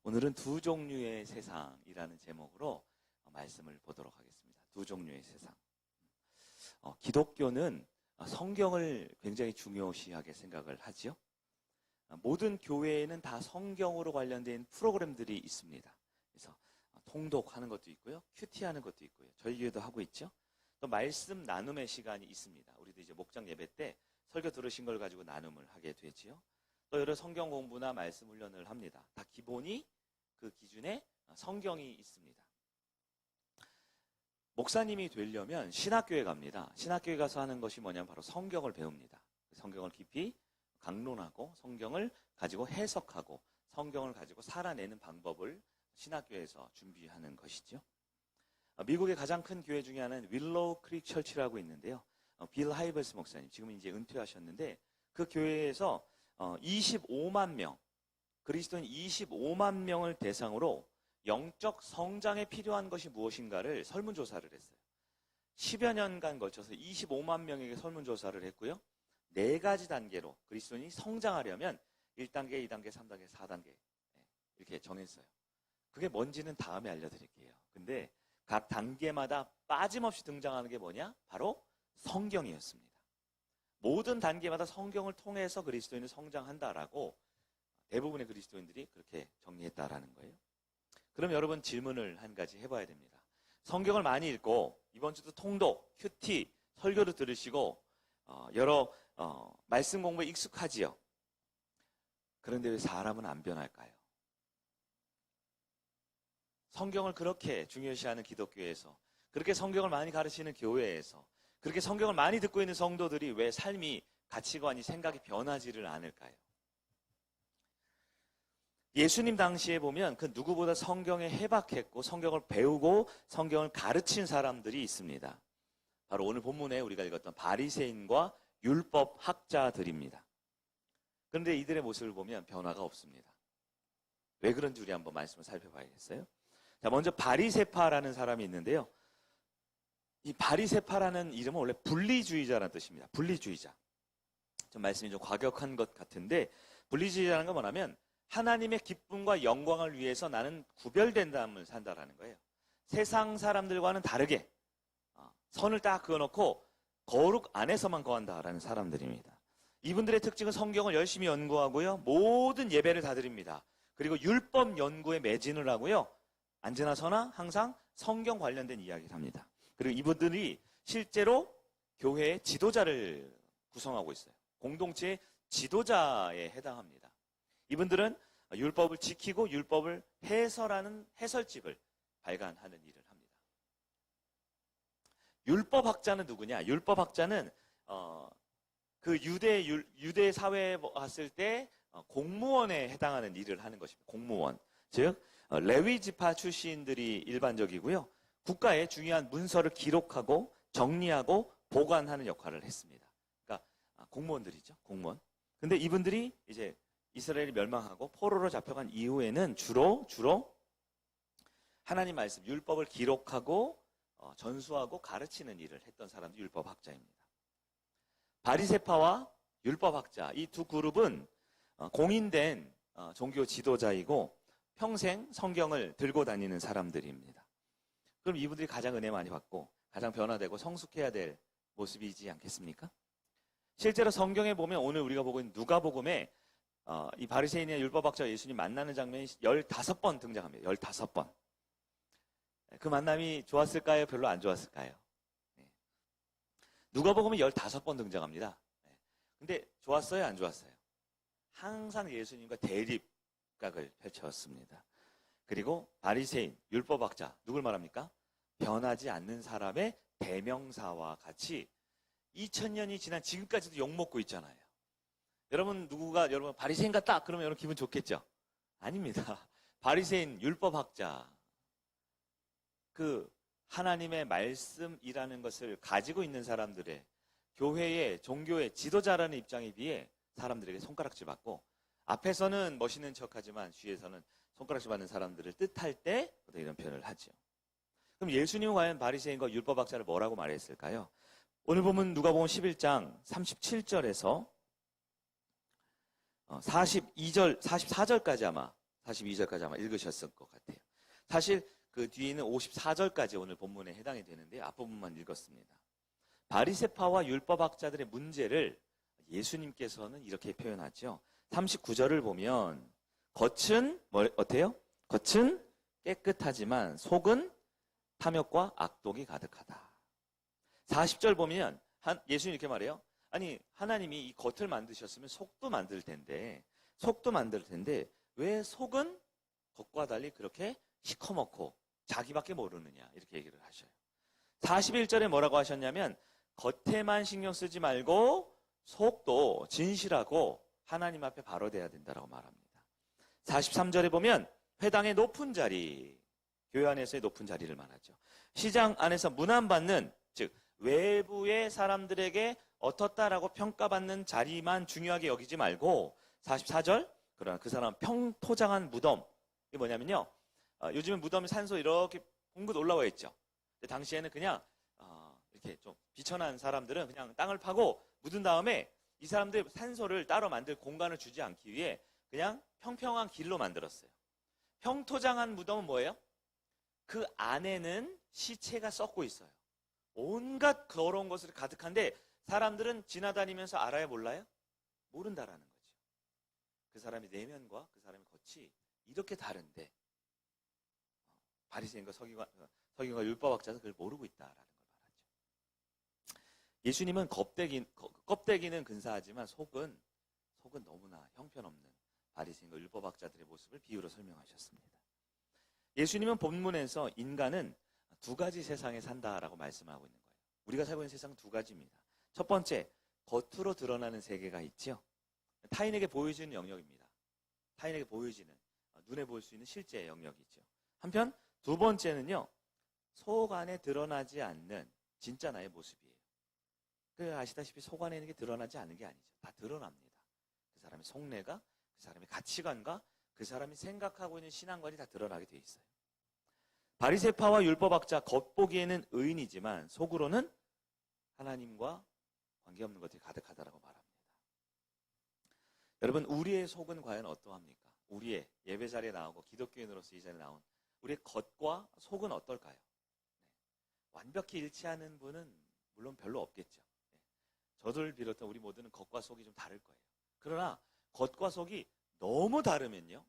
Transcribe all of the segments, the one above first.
오늘은 두 종류의 세상이라는 제목으로 말씀을 보도록 하겠습니다. 두 종류의 세상. 기독교는 성경을 굉장히 중요시하게 생각을 하지요. 모든 교회에는 다 성경으로 관련된 프로그램들이 있습니다. 그래서 통독하는 것도 있고요, 큐티하는 것도 있고요. 저희 교회도 하고 있죠. 또 말씀 나눔의 시간이 있습니다. 우리도 이제 목장 예배 때 설교 들으신 걸 가지고 나눔을 하게 되지요. 또 여러 성경 공부나 말씀 훈련을 합니다. 다 기본이 그 기준에 성경이 있습니다. 목사님이 되려면 신학교에 갑니다. 신학교에 가서 하는 것이 뭐냐면 바로 성경을 배웁니다. 성경을 깊이 강론하고 성경을 가지고 해석하고 성경을 가지고 살아내는 방법을 신학교에서 준비하는 것이죠. 미국의 가장 큰 교회 중에 하나는 윌로우 크릭 철치라고 있는데요. 빌 하이버스 목사님, 지금 이제 은퇴하셨는데 그 교회에서 25만 명, 그리스도인 25만 명을 대상으로 영적 성장에 필요한 것이 무엇인가를 설문조사를 했어요. 10여 년간 걸쳐서 25만 명에게 설문조사를 했고요. 4가지 단계로 그리스도인이 성장하려면 1단계, 2단계, 3단계, 4단계 이렇게 정했어요. 그게 뭔지는 다음에 알려드릴게요. 근데 각 단계마다 빠짐없이 등장하는 게 뭐냐? 바로 성경이었습니다. 모든 단계마다 성경을 통해서 그리스도인은 성장한다라고 대부분의 그리스도인들이 그렇게 정리했다라는 거예요. 그럼 여러분 질문을 한 가지 해봐야 됩니다. 성경을 많이 읽고 이번 주도 통독, 큐티, 설교를 들으시고 여러 말씀 공부에 익숙하지요. 그런데 왜 사람은 안 변할까요? 성경을 그렇게 중요시하는 기독교에서, 그렇게 성경을 많이 가르치는 교회에서, 그렇게 성경을 많이 듣고 있는 성도들이 왜 삶이, 가치관이, 생각이 변하지를 않을까요? 예수님 당시에 보면 그 누구보다 성경에 해박했고 성경을 배우고 성경을 가르친 사람들이 있습니다. 바로 오늘 본문에 우리가 읽었던 바리새인과 율법 학자들입니다. 그런데 이들의 모습을 보면 변화가 없습니다. 왜 그런지 우리 한번 말씀을 살펴봐야겠어요. 자, 먼저 바리새파라는 사람이 있는데요. 이 바리새파라는 이름은 원래 분리주의자라는 뜻입니다. 분리주의자. 좀 말씀이 좀 과격한 것 같은데, 분리주의자라는 건 뭐냐면 하나님의 기쁨과 영광을 위해서 나는 구별된 삶을 산다라는 거예요. 세상 사람들과는 다르게 선을 딱 그어놓고 거룩 안에서만 거한다라는 사람들입니다. 이분들의 특징은 성경을 열심히 연구하고요, 모든 예배를 다 드립니다. 그리고 율법 연구에 매진을 하고요, 언제나 서나 항상 성경 관련된 이야기를 합니다. 그리고 이분들이 실제로 교회의 지도자를 구성하고 있어요. 공동체의 지도자에 해당합니다. 이분들은 율법을 지키고 율법을 해설하는 해설집을 발간하는 일을 합니다. 율법학자는 누구냐? 율법학자는 그 유대 사회에 봤을 때 공무원에 해당하는 일을 하는 것입니다. 공무원. 즉 레위 지파 출신들이 일반적이고요. 국가의 중요한 문서를 기록하고 정리하고 보관하는 역할을 했습니다. 그러니까 공무원들이죠. 공무원. 근데 이분들이 이제 이스라엘이 멸망하고 포로로 잡혀간 이후에는 주로 하나님 말씀, 율법을 기록하고 전수하고 가르치는 일을 했던 사람들이 율법학자입니다. 바리새파와 율법학자, 이 두 그룹은 공인된 종교 지도자이고 평생 성경을 들고 다니는 사람들입니다. 그럼 이분들이 가장 은혜 많이 받고 가장 변화되고 성숙해야 될 모습이지 않겠습니까? 실제로 성경에 보면 오늘 우리가 보고 있는 누가복음에 이 바리새인의 율법학자와 예수님 만나는 장면이 15번 등장합니다. 15번. 그 만남이 좋았을까요? 별로 안 좋았을까요? 누가복음에 15번 등장합니다. 근데 좋았어요? 안 좋았어요? 항상 예수님과 대립각을 펼쳤습니다. 그리고 바리새인, 율법학자, 누굴 말합니까? 변하지 않는 사람의 대명사와 같이 2000년이 지난 지금까지도 욕먹고 있잖아요. 여러분 여러분 바리새인 같다 그러면 여러분 기분 좋겠죠? 아닙니다. 바리새인, 율법학자, 그 하나님의 말씀이라는 것을 가지고 있는 사람들의 교회의 종교의 지도자라는 입장에 비해 사람들에게 손가락질 받고, 앞에서는 멋있는 척하지만 뒤에서는 손가락질 받는 사람들을 뜻할 때 이런 표현을 하죠. 그럼 예수님은 과연 바리새인과 율법학자를 뭐라고 말했을까요? 오늘 보면 누가복음 11장 37절에서 42절, 44절까지 아마 42절까지 아마 읽으셨을 것 같아요. 사실 그 뒤에는 54절까지 오늘 본문에 해당이 되는데 앞부분만 읽었습니다. 바리새파와 율법학자들의 문제를 예수님께서는 이렇게 표현하죠. 39절을 보면 겉은 어때요? 겉은 깨끗하지만 속은 탐욕과 악독이 가득하다. 40절 보면 예수님 이렇게 말해요. 아니 하나님이 이 겉을 만드셨으면 속도 만들 텐데 왜 속은 겉과 달리 그렇게 시커멓고 자기밖에 모르느냐 이렇게 얘기를 하셔요. 41절에 뭐라고 하셨냐면 겉에만 신경 쓰지 말고 속도 진실하고 하나님 앞에 바로 돼야 된다고 말합니다. 43절에 보면 회당의 높은 자리, 교회 안에서의 높은 자리를 말하죠. 시장 안에서 문안받는, 즉 외부의 사람들에게 어떻다라고 평가받는 자리만 중요하게 여기지 말고 44절, 그러나 그 사람 평토장한 무덤, 이게 뭐냐면요, 요즘은 무덤에 산소 이렇게 봉긋 올라와 있죠. 근데 당시에는 그냥 이렇게 좀 비천한 사람들은 그냥 땅을 파고 묻은 다음에 이 사람들 산소를 따로 만들 공간을 주지 않기 위해 그냥 평평한 길로 만들었어요. 평토장한 무덤은 뭐예요? 그 안에는 시체가 썩고 있어요. 온갖 더러운 것으로 가득한데 사람들은 지나다니면서 알아요, 몰라요? 모른다라는 거죠. 그 사람의 내면과 그 사람의 겉이 이렇게 다른데 바리새인과 서기관과 율법학자는 그걸 모르고 있다라는 걸 말하죠. 예수님은 껍데기는 근사하지만 속은 너무나 형편없는 바리새인과 율법학자들의 모습을 비유로 설명하셨습니다. 예수님은 본문에서 인간은 두 가지 세상에 산다라고 말씀하고 있는 거예요. 우리가 살고 있는 세상은 두 가지입니다. 첫 번째, 겉으로 드러나는 세계가 있죠. 타인에게 보여지는 영역입니다. 타인에게 보여지는, 눈에 볼 수 있는 실제 영역이죠. 한편 두 번째는요, 속 안에 드러나지 않는 진짜 나의 모습이에요. 그 아시다시피 속 안에 있는 게 드러나지 않는 게 아니죠. 다 드러납니다. 그 사람의 속내가, 그 사람의 가치관과 그 사람이 생각하고 있는 신앙관이 다 드러나게 돼 있어요. 바리새파와 율법학자 겉보기에는 의인이지만 속으로는 하나님과 관계없는 것들이 가득하다라고 말합니다. 여러분, 우리의 속은 과연 어떠합니까? 우리의 예배 자리에 나오고 기독교인으로서 이 자리에 나온 우리의 겉과 속은 어떨까요? 완벽히 일치하는 분은 물론 별로 없겠죠. 저를 비롯한 우리 모두는 겉과 속이 좀 다를 거예요. 그러나 겉과 속이 너무 다르면요,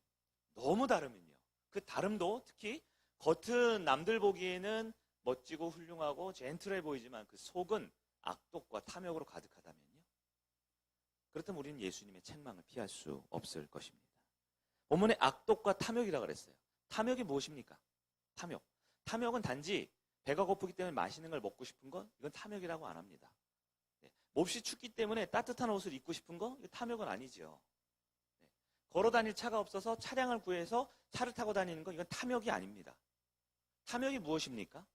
그 다름도 특히 겉은 남들 보기에는 멋지고 훌륭하고 젠틀해 보이지만 그 속은 악독과 탐욕으로 가득하다면요, 그렇다면 우리는 예수님의 책망을 피할 수 없을 것입니다. 본문에 악독과 탐욕이라고 그랬어요. 탐욕이 무엇입니까? 탐욕은 단지 배가 고프기 때문에 맛있는 걸 먹고 싶은 것, 이건 탐욕이라고 안 합니다. 몹시 춥기 때문에 따뜻한 옷을 입고 싶은 거, 이거 탐욕은 아니죠. 걸어 다닐 차가 없어서 차량을 구해서 차를 타고 다니는 거, 이건 탐욕이 아닙니다. 탐욕이 무엇입니까?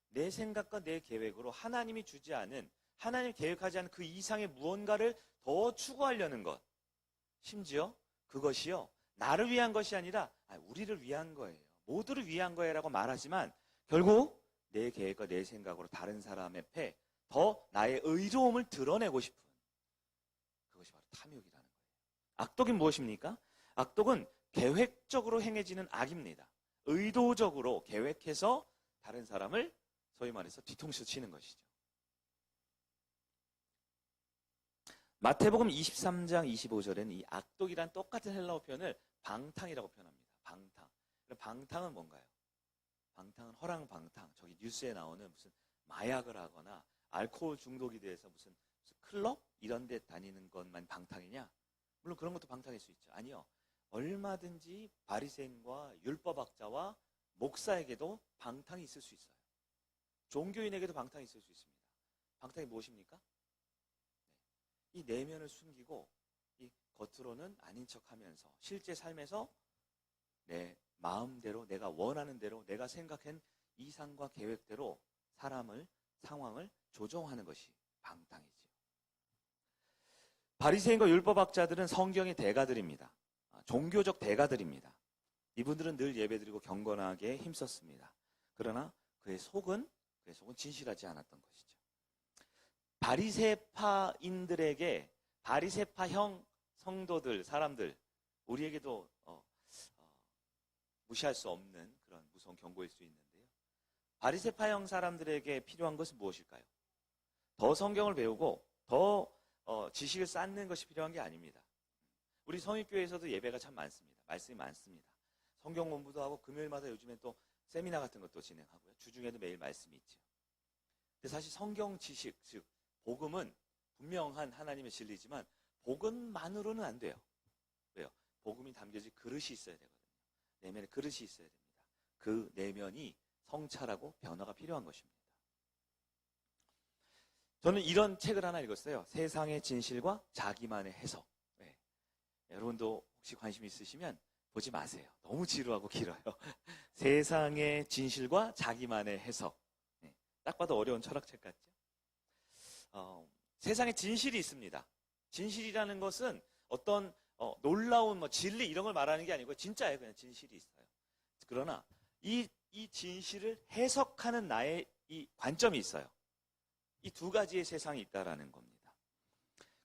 내 생각과 내 계획으로 하나님이 주지 않은, 하나님이 계획하지 않은 그 이상의 무언가를 더 추구하려는 것. 심지어 그것이요, 나를 위한 것이 아니라 우리를 위한 거예요. 모두를 위한 거예요 라고 말하지만 결국 내 계획과 내 생각으로 다른 사람 앞에 더 나의 의로움을 드러내고 싶은, 그것이 바로 탐욕이라는 거예요. 악독은 무엇입니까? 악독은 계획적으로 행해지는 악입니다. 의도적으로 계획해서 다른 사람을 소위 말해서 뒤통수 치는 것이죠. 마태복음 23장 25절에는 이 악독이란 똑같은 헬라어 표현을 방탕이라고 표현합니다. 방탕은 뭔가요? 방탕은 허랑방탕. 저기 뉴스에 나오는 무슨 마약을 하거나 알코올 중독이 돼서 무슨 클럽 이런 데 다니는 것만 방탕이냐? 물론 그런 것도 방탕일 수 있죠. 아니요. 얼마든지 바리새인과 율법학자와 목사에게도 방탕이 있을 수 있어요. 종교인에게도 방탕이 있을 수 있습니다. 방탕이 무엇입니까? 이 내면을 숨기고 이 겉으로는 아닌 척하면서 실제 삶에서 내 마음대로, 내가 원하는 대로, 내가 생각한 이상과 계획대로 사람을, 상황을 조종하는 것이 방탕이지요. 바리새인과 율법학자들은 성경의 대가들입니다. 종교적 대가들입니다. 이분들은 늘 예배드리고 경건하게 힘썼습니다. 그러나 그의 속은 진실하지 않았던 것이죠. 바리새파인들에게, 바리새파형 성도들, 사람들, 우리에게도 무시할 수 없는 그런 무서운 경고일 수 있는데요. 바리새파형 사람들에게 필요한 것은 무엇일까요? 더 성경을 배우고 더 지식을 쌓는 것이 필요한 게 아닙니다. 우리 성익교회에서도 예배가 참 많습니다. 말씀이 많습니다. 성경 공부도 하고 금요일마다 요즘엔 또 세미나 같은 것도 진행하고요. 주중에도 매일 말씀이 있죠. 근데 사실 성경 지식, 즉 복음은 분명한 하나님의 진리지만 복음만으로는 안 돼요. 왜요? 복음이 담겨질 그릇이 있어야 되거든요. 내면에 그릇이 있어야 됩니다. 그 내면이 성찰하고 변화가 필요한 것입니다. 저는 이런 책을 하나 읽었어요. 세상의 진실과 자기만의 해석. 네. 여러분도 혹시 관심 있으시면 보지 마세요. 너무 지루하고 길어요. 세상의 진실과 자기만의 해석. 네. 딱 봐도 어려운 철학책 같죠? 세상에 진실이 있습니다. 진실이라는 것은 어떤 놀라운 진리 이런 걸 말하는 게 아니고 진짜예요. 그냥 진실이 있어요. 그러나 이 진실을 해석하는 나의 이 관점이 있어요. 이 두 가지의 세상이 있다라는 겁니다.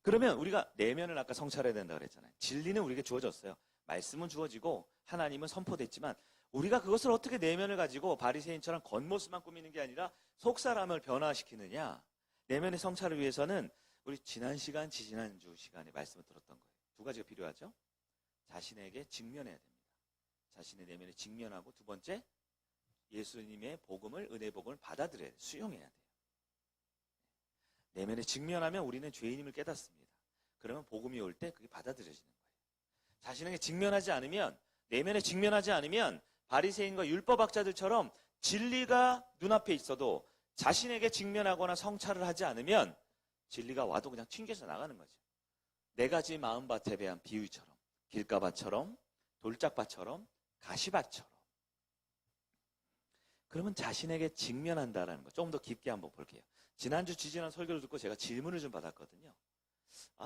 그러면 우리가 내면을 아까 성찰해야 된다고 그랬잖아요. 진리는 우리에게 주어졌어요. 말씀은 주어지고 하나님은 선포됐지만 우리가 그것을 어떻게 내면을 가지고 바리새인처럼 겉모습만 꾸미는 게 아니라 속사람을 변화시키느냐. 내면의 성찰을 위해서는 우리 지난 시간, 지지난주 시간에 말씀을 들었던 거예요. 두 가지가 필요하죠. 자신에게 직면해야 됩니다. 자신의 내면에 직면하고 두 번째, 예수님의 복음을, 은혜의 복음을 받아들여야 돼요. 수용해야 돼요. 내면에 직면하면 우리는 죄인임을 깨닫습니다. 그러면 복음이 올 때 그게 받아들여지는 거예요. 자신에게 직면하지 않으면, 내면에 직면하지 않으면 바리새인과 율법학자들처럼 진리가 눈앞에 있어도 자신에게 직면하거나 성찰을 하지 않으면 진리가 와도 그냥 튕겨서 나가는 거죠. 네 가지 마음밭에 대한 비유처럼, 길가밭처럼, 돌짝밭처럼, 가시밭처럼. 그러면 자신에게 직면한다라는 거 조금 더 깊게 한번 볼게요. 지난주 지지난 설교를 듣고 제가 질문을 좀 받았거든요.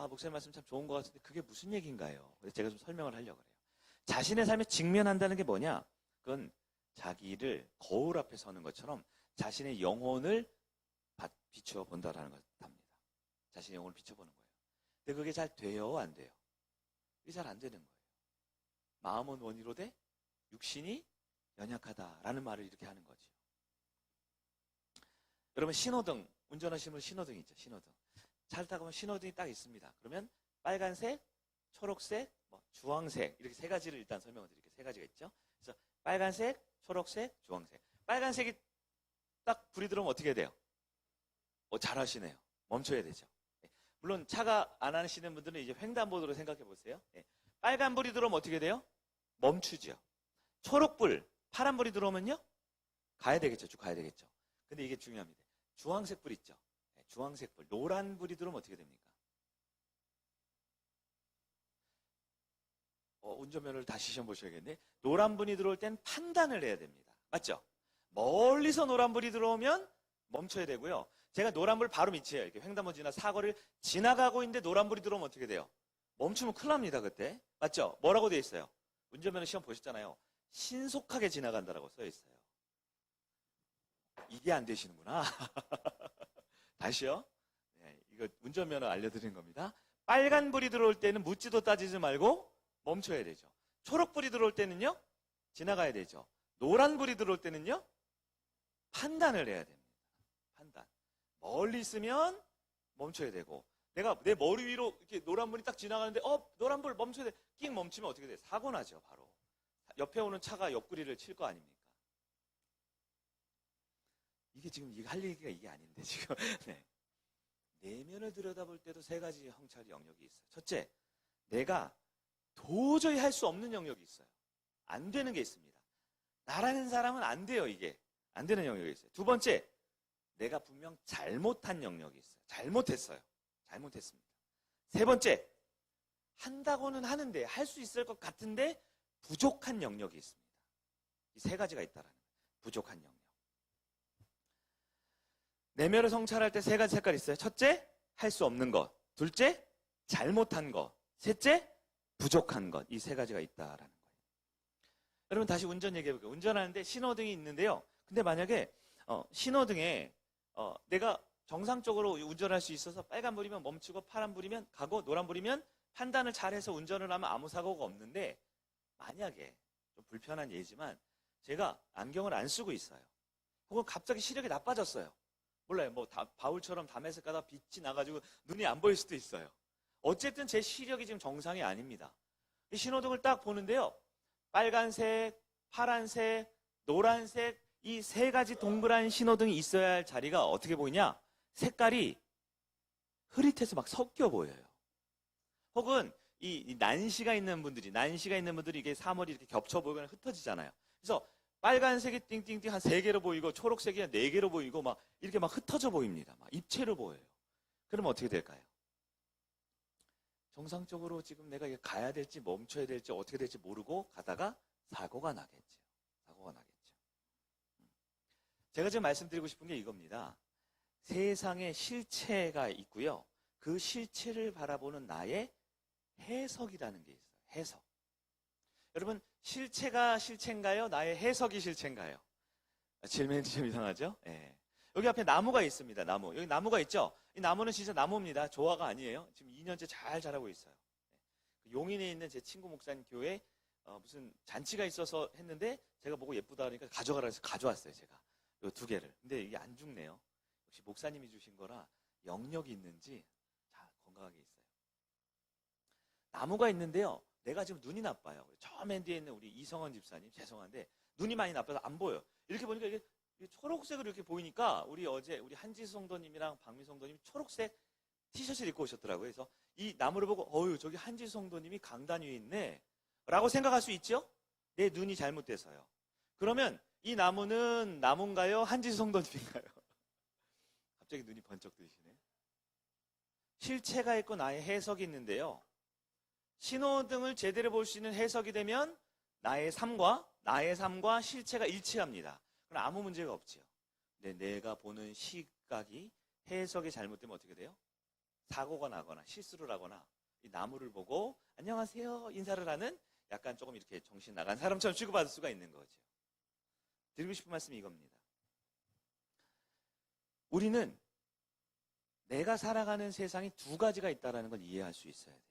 목사님 말씀 참 좋은 것 같은데 그게 무슨 얘기인가요? 그래서 제가 좀 설명을 하려고 해요. 자신의 삶에 직면한다는 게 뭐냐? 그건 자기를 거울 앞에 서는 것처럼 자신의 영혼을 비추어 본다라는 것입니다. 자신의 영혼을 비춰보는 거예요. 근데 그게 잘 돼요? 안 돼요? 그게 잘 안 되는 거예요. 마음은 원이로되 육신이 연약하다라는 말을 이렇게 하는 거죠. 여러분 신호등, 운전하시는 분 신호등 있죠. 신호등. 차를 타고 보면 신호등이 딱 있습니다. 그러면 빨간색, 초록색, 주황색 이렇게 세 가지를 일단 설명을 드릴게요. 세 가지가 있죠. 그래서 빨간색, 초록색, 주황색. 빨간색이 딱 불이 들어오면 어떻게 돼요? 잘하시네요. 멈춰야 되죠. 물론 차가 안 하시는 분들은 이제 횡단보도로 생각해 보세요. 빨간불이 들어오면 어떻게 돼요? 멈추죠. 초록불, 파란불이 들어오면요? 가야 되겠죠. 쭉 가야 되겠죠. 근데 이게 중요합니다. 주황색불 있죠. 주황색불, 노란불이 들어오면 어떻게 됩니까? 운전면허를 다시 시험 보셔야겠네. 노란불이 들어올 땐 판단을 해야 됩니다. 맞죠? 멀리서 노란불이 들어오면 멈춰야 되고요. 제가 노란불 바로 밑이에요. 이렇게 횡단보도 지나 사거리를 지나가고 있는데 노란불이 들어오면 어떻게 돼요? 멈추면 큰일 납니다, 그때. 맞죠? 뭐라고 돼 있어요? 운전면허 시험 보셨잖아요. 신속하게 지나간다라고 써 있어요. 이게 안 되시는구나. 다시요. 이거 운전면허 알려드린 겁니다. 빨간불이 들어올 때는 묻지도 따지지 말고 멈춰야 되죠. 초록불이 들어올 때는요, 지나가야 되죠. 노란불이 들어올 때는요, 판단을 해야 됩니다. 판단. 멀리 있으면 멈춰야 되고, 내가 내 머리 위로 이렇게 노란불이 딱 지나가는데, 노란불 멈춰야 돼. 낑 멈추면 어떻게 돼? 사고 나죠, 바로. 옆에 오는 차가 옆구리를 칠 거 아닙니까? 이게 지금 할 얘기가 이게 아닌데, 지금. 네. 내면을 들여다볼 때도 세 가지 성찰 영역이 있어요. 첫째, 내가 도저히 할 수 없는 영역이 있어요. 안 되는 게 있습니다. 나라는 사람은 안 돼요, 이게. 안 되는 영역이 있어요. 두 번째, 내가 분명 잘못한 영역이 있어요. 잘못했어요. 잘못했습니다. 세 번째, 한다고는 하는데, 할 수 있을 것 같은데, 부족한 영역이 있습니다. 이 세 가지가 있다라는 거예요. 부족한 영역. 내면을 성찰할 때 세 가지 색깔이 있어요. 첫째, 할 수 없는 것. 둘째, 잘못한 것. 셋째, 부족한 것. 이 세 가지가 있다라는 거예요. 여러분 다시 운전 얘기해 볼게요. 운전하는데 신호등이 있는데요. 근데 만약에 신호등에 내가 정상적으로 운전할 수 있어서 빨간불이면 멈추고 파란불이면 가고 노란불이면 판단을 잘해서 운전을 하면 아무 사고가 없는데, 만약에 좀 불편한 예지만 제가 안경을 안 쓰고 있어요. 혹은 갑자기 시력이 나빠졌어요. 몰라요. 뭐 바울처럼 담에서 가다 빛이 나가지고 눈이 안 보일 수도 있어요. 어쨌든 제 시력이 지금 정상이 아닙니다. 이 신호등을 딱 보는데요. 빨간색, 파란색, 노란색, 이 세 가지 동그란 신호등이 있어야 할 자리가 어떻게 보이냐? 색깔이 흐릿해서 막 섞여 보여요. 혹은 이 난시가 있는 분들이 이게 사물이 이렇게 겹쳐 보이거나 흩어지잖아요. 그래서 빨간색이 띵띵띵 한 3개로 보이고 초록색이 한 4개로 보이고 막 이렇게 막 흩어져 보입니다. 막 입체로 보여요. 그러면 어떻게 될까요? 정상적으로 지금 내가 가야 될지 멈춰야 될지 어떻게 될지 모르고 가다가 사고가 나겠죠. 사고가 나겠죠. 제가 지금 말씀드리고 싶은 게 이겁니다. 세상에 실체가 있고요. 그 실체를 바라보는 나의 해석이라는 게 있어요. 해석. 여러분, 실체가 실체인가요? 나의 해석이 실체인가요? 질문이 좀 이상하죠? 네. 여기 앞에 나무가 있습니다. 나무. 여기 나무가 있죠? 이 나무는 진짜 나무입니다. 조화가 아니에요. 지금 2년째 잘 자라고 있어요. 용인에 있는 제 친구 목사님 교회 무슨 잔치가 있어서 했는데 제가 보고 예쁘다 하니까 가져가라 해서 가져왔어요. 제가. 요 2개를. 근데 이게 안 죽네요. 역시 목사님이 주신 거라 영역이 있는지 자, 건강하게 있어요. 나무가 있는데요. 내가 지금 눈이 나빠요. 저 맨 뒤에 있는 우리 이성원 집사님, 죄송한데 눈이 많이 나빠서 안 보여요. 이렇게 보니까 이게 초록색으로 이렇게 보이니까 우리 어제 우리 한지수 성도님이랑 박미 성도님이 초록색 티셔츠를 입고 오셨더라고요. 그래서 이 나무를 보고 어휴 저기 한지수 성도님이 강단 위에 있네 라고 생각할 수 있죠? 내 눈이 잘못돼서요. 그러면 이 나무는 나무인가요? 한지수 성도님인가요? 갑자기 눈이 번쩍 뜨시네. 실체가 있고 나의 해석이 있는데요. 신호등을 제대로 볼 수 있는 해석이 되면 나의 삶과 실체가 일치합니다. 그럼 아무 문제가 없지요. 근데 내가 보는 시각이 해석이 잘못되면 어떻게 돼요? 사고가 나거나 실수를 하거나 이 나무를 보고 안녕하세요 인사를 하는 약간 조금 이렇게 정신 나간 사람처럼 취급받을 수가 있는 거죠. 드리고 싶은 말씀이 이겁니다. 우리는 내가 살아가는 세상이 2가지가 있다는 걸 이해할 수 있어야 돼요.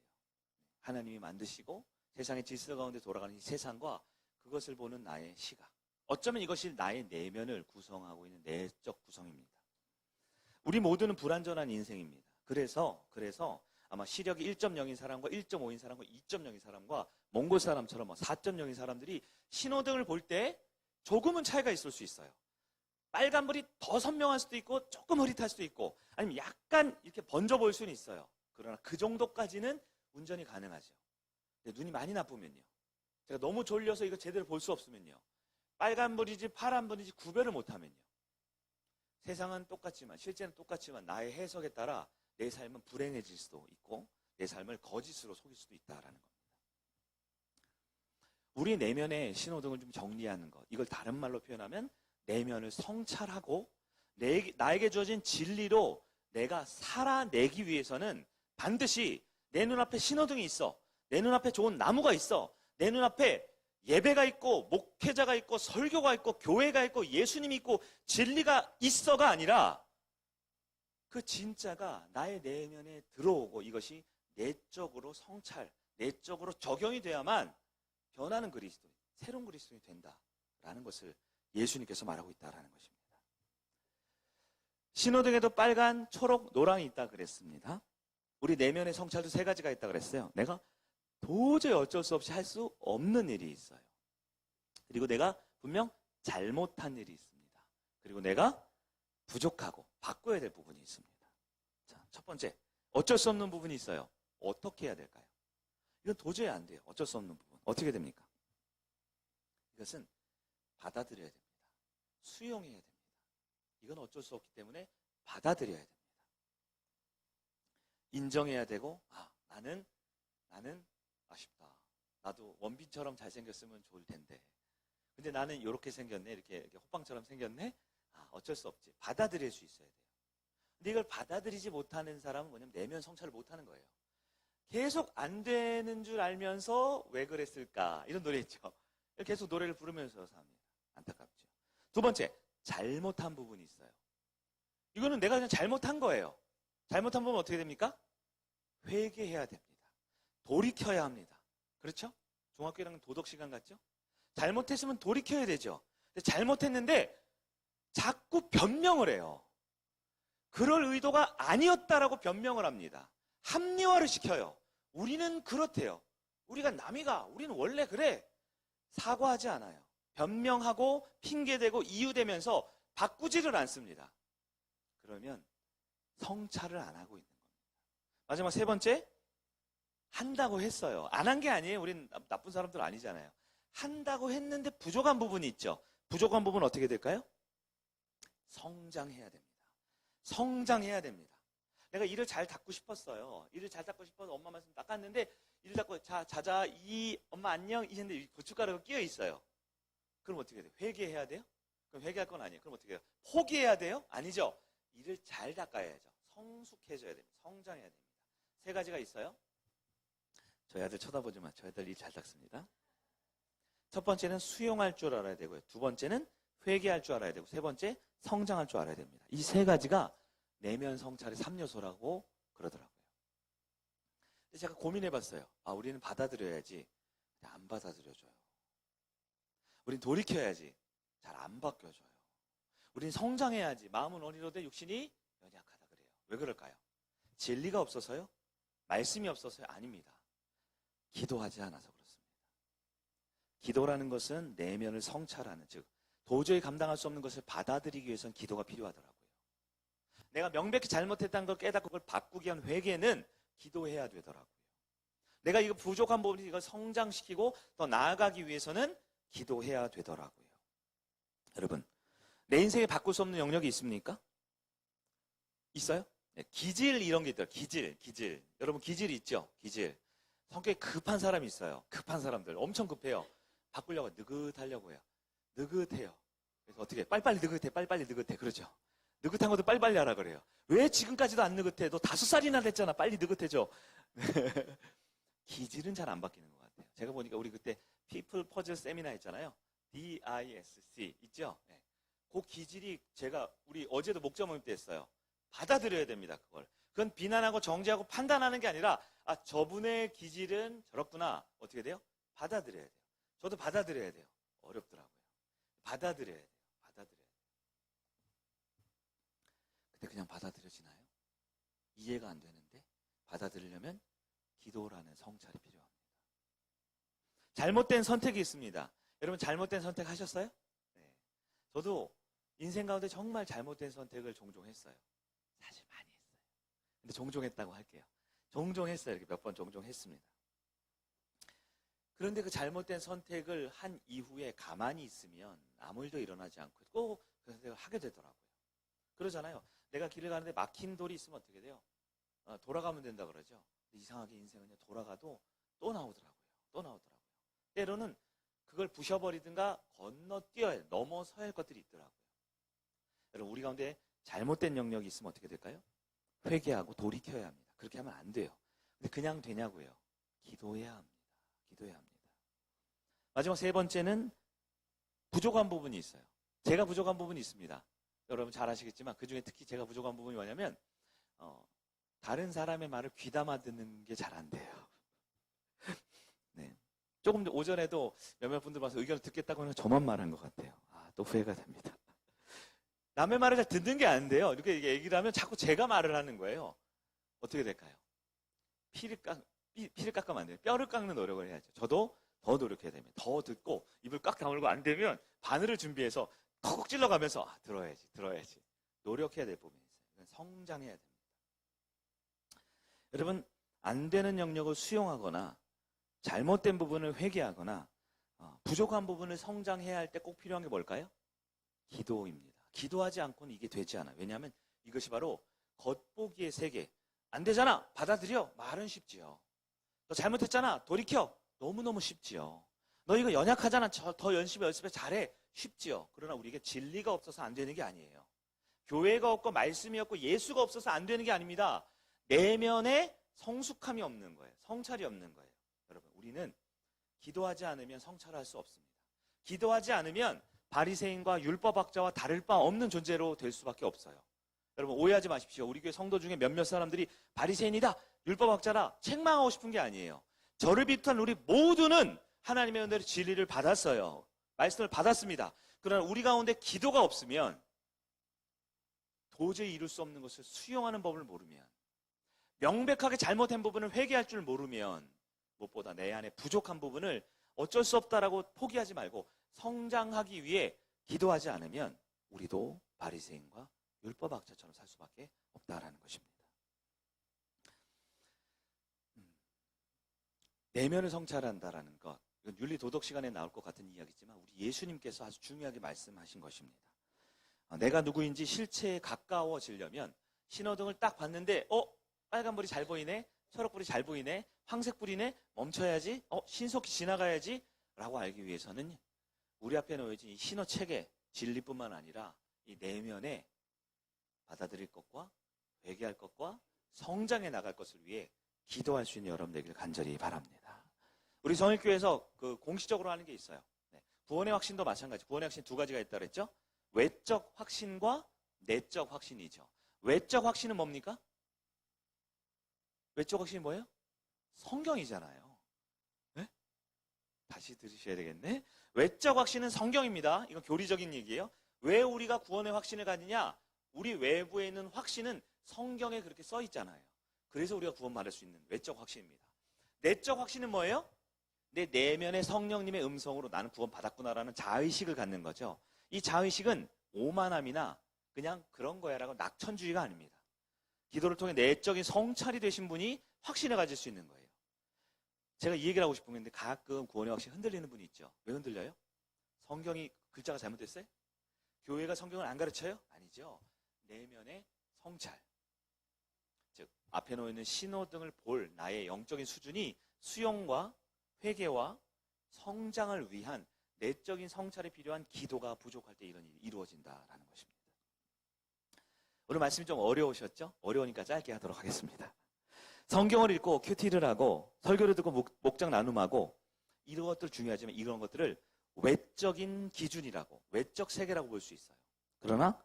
하나님이 만드시고 세상의 질서 가운데 돌아가는 이 세상과 그것을 보는 나의 시각. 어쩌면 이것이 나의 내면을 구성하고 있는 내적 구성입니다. 우리 모두는 불완전한 인생입니다. 그래서 아마 시력이 1.0인 사람과 1.5인 사람과 2.0인 사람과 몽골 사람처럼 4.0인 사람들이 신호등을 볼 때 조금은 차이가 있을 수 있어요. 빨간불이 더 선명할 수도 있고 조금 흐릿할 수도 있고 아니면 약간 이렇게 번져 보일 수는 있어요. 그러나 그 정도까지는 운전이 가능하죠. 근데 눈이 많이 나쁘면요. 제가 너무 졸려서 이거 제대로 볼 수 없으면요. 빨간불이지 파란불이지 구별을 못하면요. 세상은 똑같지만 실제는 똑같지만 나의 해석에 따라 내 삶은 불행해질 수도 있고 내 삶을 거짓으로 속일 수도 있다라는 겁니다. 우리 내면의 신호등을 좀 정리하는 것. 이걸 다른 말로 표현하면 내면을 성찰하고 나에게 주어진 진리로 내가 살아내기 위해서는 반드시 내 눈앞에 신호등이 있어. 내 눈앞에 좋은 나무가 있어. 내 눈앞에 예배가 있고 목회자가 있고 설교가 있고 교회가 있고 예수님이 있고 진리가 있어가 아니라 그 진짜가 나의 내면에 들어오고 이것이 내적으로 성찰, 내적으로 적용이 돼야만 변하는 그리스도인, 새로운 그리스도인이 된다라는 것을 예수님께서 말하고 있다라는 것입니다. 신호등에도 빨간, 초록, 노랑이 있다 그랬습니다. 우리 내면의 성찰도 3가지가 있다 그랬어요. 내가 도저히 어쩔 수 없이 할 수 없는 일이 있어요. 그리고 내가 분명 잘못한 일이 있습니다. 그리고 내가 부족하고 바꿔야 될 부분이 있습니다. 자, 첫 번째, 어쩔 수 없는 부분이 있어요. 어떻게 해야 될까요? 이건 도저히 안 돼요. 어쩔 수 없는 부분. 어떻게 됩니까? 이것은 받아들여야 됩니다. 수용해야 됩니다. 이건 어쩔 수 없기 때문에 받아들여야 됩니다. 인정해야 되고, 나는 아쉽다. 나도 원빈처럼 잘생겼으면 좋을 텐데. 근데 나는 이렇게 생겼네. 이렇게 호빵처럼 생겼네. 어쩔 수 없지. 받아들일 수 있어야 돼요. 근데 이걸 받아들이지 못하는 사람은 뭐냐면 내면 성찰을 못하는 거예요. 계속 안 되는 줄 알면서 왜 그랬을까? 이런 노래 있죠. 계속 노래를 부르면서 삽니다. 안타깝죠. 2번째, 잘못한 부분이 있어요. 이거는 내가 그냥 잘못한 거예요. 잘못한 부분 어떻게 됩니까? 회개해야 됩니다. 돌이켜야 합니다. 그렇죠? 중학교 1학년 도덕 시간 같죠? 잘못했으면 돌이켜야 되죠. 근데 잘못했는데 자꾸 변명을 해요. 그럴 의도가 아니었다라고 변명을 합니다. 합리화를 시켜요. 우리는 그렇대요. 우리가 남이가, 우리는 원래 그래. 사과하지 않아요. 변명하고 핑계대고 이유대면서 바꾸지를 않습니다. 그러면 성찰을 안 하고 있는 겁니다. 마지막 세 번째, 한다고 했어요. 안 한 게 아니에요. 우린 나쁜 사람들 아니잖아요. 한다고 했는데 부족한 부분이 있죠. 부족한 부분은 어떻게 될까요? 성장해야 됩니다. 성장해야 됩니다. 내가 이를 잘 닦고 싶었어요. 이를 잘 닦고 싶어서 엄마 말씀 닦았는데 이를 닦고 자자 이 엄마 안녕 이랬는데 고춧가루가 끼어 있어요. 그럼 어떻게 돼요? 회개해야 돼요? 그럼 회개할 건 아니에요. 그럼 어떻게 해요? 포기해야 돼요? 아니죠. 이를 잘 닦아야죠. 성숙해져야 됩니다. 성장해야 됩니다. 세 가지가 있어요. 저희 아들 쳐다보지 마. 저희 아들 일 잘 닦습니다. 첫 번째는 수용할 줄 알아야 되고요. 두 번째는 회개할 줄 알아야 되고, 세 번째 성장할 줄 알아야 됩니다. 이 세 가지가 내면 성찰의 3요소라고 그러더라고요. 근데 제가 고민해봤어요. 우리는 받아들여야지. 근데 안 받아들여줘요. 우린 돌이켜야지. 잘 안 바뀌어줘요. 우린 성장해야지. 마음은 어리로되 육신이 연약하다 그래요. 왜 그럴까요? 진리가 없어서요? 말씀이 없어서요? 아닙니다. 기도하지 않아서 그렇습니다. 기도라는 것은 내면을 성찰하는, 즉 도저히 감당할 수 없는 것을 받아들이기 위해서는 기도가 필요하더라고요. 내가 명백히 잘못했다는 걸 깨닫고 그걸 바꾸기 위한 회개는 기도해야 되더라고요. 내가 이거 부족한 부분을 이걸 성장시키고 더 나아가기 위해서는 기도해야 되더라고요. 여러분, 내 인생에 바꿀 수 없는 영역이 있습니까? 있어요? 네, 기질 이런 게 있더라고요. 기질. 여러분 기질 있죠? 기질. 성격이 급한 사람이 있어요. 급한 사람들. 엄청 급해요. 바꾸려고 느긋하려고 해요. 느긋해요. 그래서 어떻게 빨리빨리 느긋해. 그러죠. 느긋한 것도 빨리빨리 하라 그래요. 왜 지금까지도 안 느긋해? 너 5살이나 됐잖아. 빨리 느긋해져. 기질은 잘 안 바뀌는 것 같아요. 제가 보니까 우리 그때 피플 퍼즐 세미나 했잖아요. DISC 있죠? 네. 그 기질이 우리 어제도 목자 모임 때 했어요. 받아들여야 됩니다. 그건 비난하고 정죄하고 판단하는 게 아니라 저분의 기질은 저렇구나. 어떻게 돼요? 받아들여야 돼요. 저도 받아들여야 돼요. 어렵더라고요. 받아들여야 돼요. 근데 그냥 받아들여지나요? 이해가 안 되는데 받아들이려면 기도라는 성찰이 필요합니다. 잘못된 선택이 있습니다. 여러분 잘못된 선택 하셨어요? 네. 저도 인생 가운데 정말 잘못된 선택을 종종 했어요. 사실 많이 했어요. 근데 종종 했다고 할게요. 종종 했어요. 이렇게 몇 번 종종 했습니다. 그런데 그 잘못된 선택을 한 이후에 가만히 있으면 아무 일도 일어나지 않고 꼭 그 선택을 하게 되더라고요. 그러잖아요. 내가 길을 가는데 막힌 돌이 있으면 어떻게 돼요? 돌아가면 된다 그러죠. 근데 이상하게 인생은 돌아가도 또 나오더라고요. 때로는 그걸 부셔버리든가 건너뛰어야 할, 넘어서야 할 것들이 있더라고요. 여러분 우리 가운데 잘못된 영역이 있으면 어떻게 될까요? 회개하고 돌이켜야 합니다. 그렇게 하면 안 돼요. 근데 그냥 되냐고요? 기도해야 합니다. 마지막 세 번째는 부족한 부분이 있어요. 제가 부족한 부분이 있습니다. 여러분 잘 아시겠지만 그중에 특히 제가 부족한 부분이 뭐냐면 다른 사람의 말을 귀담아 듣는 게 잘 안 돼요. 네. 조금 오전에도 몇몇 분들 와서 의견을 듣겠다고 하면 저만 말한 것 같아요. 또 후회가 됩니다. 남의 말을 잘 듣는 게 안 돼요. 이렇게 얘기를 하면 자꾸 제가 말을 하는 거예요. 어떻게 될까요? 피를 깎으면 안 돼요. 뼈를 깎는 노력을 해야죠. 저도 더 노력해야 됩니다. 더 듣고 입을 꽉 다물고 안 되면 바늘을 준비해서 콕콕 찔러가면서 들어야지. 노력해야 될 부분이 있어요. 성장해야 됩니다. 여러분 안 되는 영역을 수용하거나 잘못된 부분을 회개하거나 부족한 부분을 성장해야 할 때 꼭 필요한 게 뭘까요? 기도입니다. 기도하지 않고는 이게 되지 않아요. 왜냐하면 이것이 바로 겉보기의 세계. 안 되잖아. 받아들여. 말은 쉽지요. 너 잘못했잖아. 돌이켜. 너무너무 쉽지요. 너 이거 연약하잖아. 더 연습해 잘해. 쉽지요. 그러나 우리에게 진리가 없어서 안 되는 게 아니에요. 교회가 없고 말씀이 없고 예수가 없어서 안 되는 게 아닙니다. 내면에 성숙함이 없는 거예요. 성찰이 없는 거예요. 여러분 우리는 기도하지 않으면 성찰할 수 없습니다. 기도하지 않으면 바리새인과 율법학자와 다를 바 없는 존재로 될 수밖에 없어요. 여러분 오해하지 마십시오. 우리 교회 성도 중에 몇몇 사람들이 바리새인이다, 율법학자라 책망하고 싶은 게 아니에요. 저를 비롯한 우리 모두는 하나님의 은혜로 진리를 받았어요. 말씀을 받았습니다. 그러나 우리 가운데 기도가 없으면, 도저히 이룰 수 없는 것을 수용하는 법을 모르면, 명백하게 잘못된 부분을 회개할 줄 모르면, 무엇보다 내 안에 부족한 부분을 어쩔 수 없다라고 포기하지 말고 성장하기 위해 기도하지 않으면 우리도 바리새인과 율법학자처럼 살 수밖에 없다라는 것입니다. 내면을 성찰한다라는 것, 이건 윤리 도덕 시간에 나올 것 같은 이야기지만 우리 예수님께서 아주 중요하게 말씀하신 것입니다. 내가 누구인지 실체에 가까워지려면 신호등을 딱 봤는데 빨간불이 잘 보이네, 초록불이 잘 보이네, 황색불이네, 멈춰야지, 신속히 지나가야지 라고 알기 위해서는 우리 앞에 놓여진 이 신호체계, 진리뿐만 아니라 이 내면에 받아들일 것과 회개할 것과 성장해 나갈 것을 위해 기도할 수 있는 여러분 되기를 간절히 바랍니다. 우리 성일교회에서 공식적으로 하는 게 있어요. 구원의 확신도 마찬가지. 구원의 확신 두 가지가 있다고 그랬죠? 외적 확신과 내적 확신이죠. 외적 확신은 뭡니까? 외적 확신이 뭐예요? 성경이잖아요. 네? 다시 들으셔야 되겠네. 외적 확신은 성경입니다. 이건 교리적인 얘기예요. 왜 우리가 구원의 확신을 가지냐? 우리 외부에 있는 확신은 성경에 그렇게 써 있잖아요. 그래서 우리가 구원받을 수 있는 외적 확신입니다. 내적 확신은 뭐예요? 내 내면의 성령님의 음성으로 나는 구원받았구나라는 자의식을 갖는 거죠. 이 자의식은 오만함이나 그냥 그런 거야라고 낙천주의가 아닙니다. 기도를 통해 내적인 성찰이 되신 분이 확신을 가질 수 있는 거예요. 제가 이 얘기를 하고 싶은 건데 가끔 구원의 확신 흔들리는 분이 있죠. 왜 흔들려요? 성경이 글자가 잘못됐어요? 교회가 성경을 안 가르쳐요? 아니죠. 내면의 성찰. 즉 앞에 놓여있는 신호등을 볼 나의 영적인 수준이 수용과 회개와 성장을 위한 내적인 성찰이 필요한 기도가 부족할 때 이런 일이 이루어진다라는 것입니다. 오늘 말씀이 좀 어려우셨죠? 어려우니까 짧게 하도록 하겠습니다. 성경을 읽고 큐티를 하고 설교를 듣고 목장 나눔하고 이런 것들 중요하지만 이런 것들을 외적인 기준이라고, 외적 세계라고 볼 수 있어요. 그러나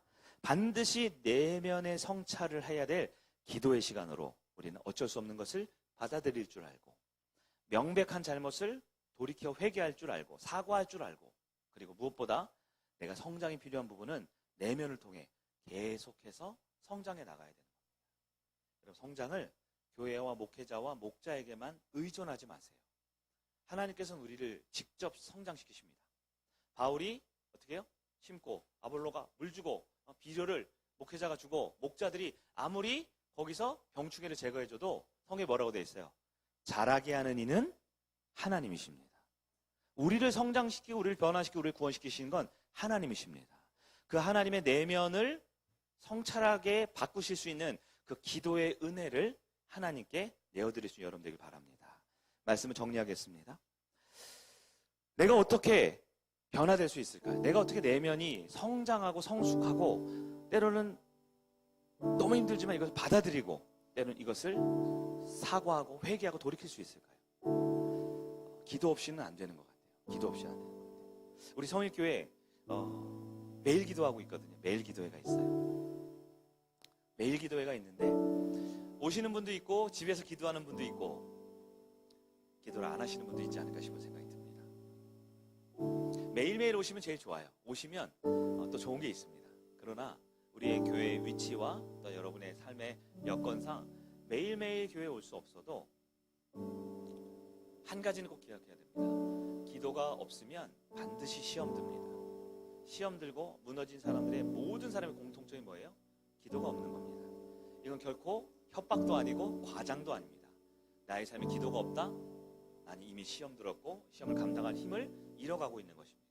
반드시 내면의 성찰을 해야 될 기도의 시간으로 우리는 어쩔 수 없는 것을 받아들일 줄 알고, 명백한 잘못을 돌이켜 회개할 줄 알고, 사과할 줄 알고, 그리고 무엇보다 내가 성장이 필요한 부분은 내면을 통해 계속해서 성장해 나가야 되는 겁니다. 여러분, 성장을 교회와 목회자와 목자에게만 의존하지 마세요. 하나님께서는 우리를 직접 성장시키십니다. 바울이 어떻게 해요? 심고 아볼로가 물 주고 비료를 목회자가 주고, 목자들이 아무리 거기서 병충해를 제거해줘도 성경에 뭐라고 되어 있어요? 자라게 하는 이는 하나님이십니다. 우리를 성장시키고 우리를 변화시키고 우리를 구원시키시는 건 하나님이십니다. 그 하나님의 내면을 성찰하게 바꾸실 수 있는 그 기도의 은혜를 하나님께 내어드릴 수 있는 여러분 되길 바랍니다. 말씀을 정리하겠습니다. 내가 어떻게 변화될 수 있을까요? 내가 어떻게 내면이 성장하고 성숙하고 때로는 너무 힘들지만 이것을 받아들이고 때로는 이것을 사과하고 회개하고 돌이킬 수 있을까요? 기도 없이는 안 되는 것 같아요. 기도 없이는 안 되는 것 같아요. 우리 성일교회 매일 기도하고 있거든요. 매일 기도회가 있어요. 매일 기도회가 있는데 오시는 분도 있고 집에서 기도하는 분도 있고 기도를 안 하시는 분도 있지 않을까 싶은 생각이 듭니다. 매일매일 오시면 제일 좋아요. 오시면 또 좋은 게 있습니다. 그러나 우리의 교회의 위치와 또 여러분의 삶의 여건상 매일매일 교회에 올 수 없어도 한 가지는 꼭 기억해야 됩니다. 기도가 없으면 반드시 시험 듭니다. 시험 들고 무너진 사람들의 모든 사람의 공통점이 뭐예요? 기도가 없는 겁니다. 이건 결코 협박도 아니고 과장도 아닙니다. 나의 삶에 기도가 없다? 나는 이미 시험 들었고 시험을 감당할 힘을 잃어가고 있는 것입니다.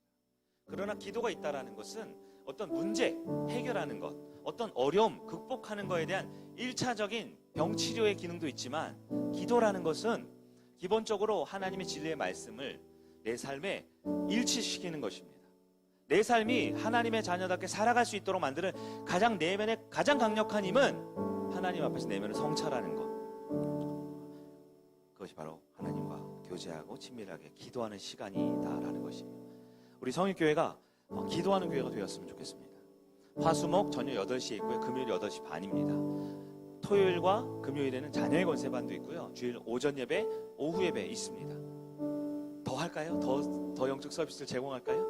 그러나 기도가 있다는 것은 어떤 문제 해결하는 것, 어떤 어려움 극복하는 것에 대한 1차적인 병치료의 기능도 있지만, 기도라는 것은 기본적으로 하나님의 진리의 말씀을 내 삶에 일치시키는 것입니다. 내 삶이 하나님의 자녀답게 살아갈 수 있도록 만드는 가장 내면의 가장 강력한 힘은 하나님 앞에서 내면을 성찰하는 것. 그것이 바로 하나님과 교제하고 친밀하게 기도하는 시간이다라는 것이에요. 우리 성일교회가 기도하는 교회가 되었으면 좋겠습니다. 화수목 저녁 8시에 있고요. 금요일 8시 반입니다. 토요일과 금요일에는 자녀의 권세반도 있고요. 주일 오전 예배, 오후 예배 있습니다. 더 할까요? 더 영적 서비스를 제공할까요?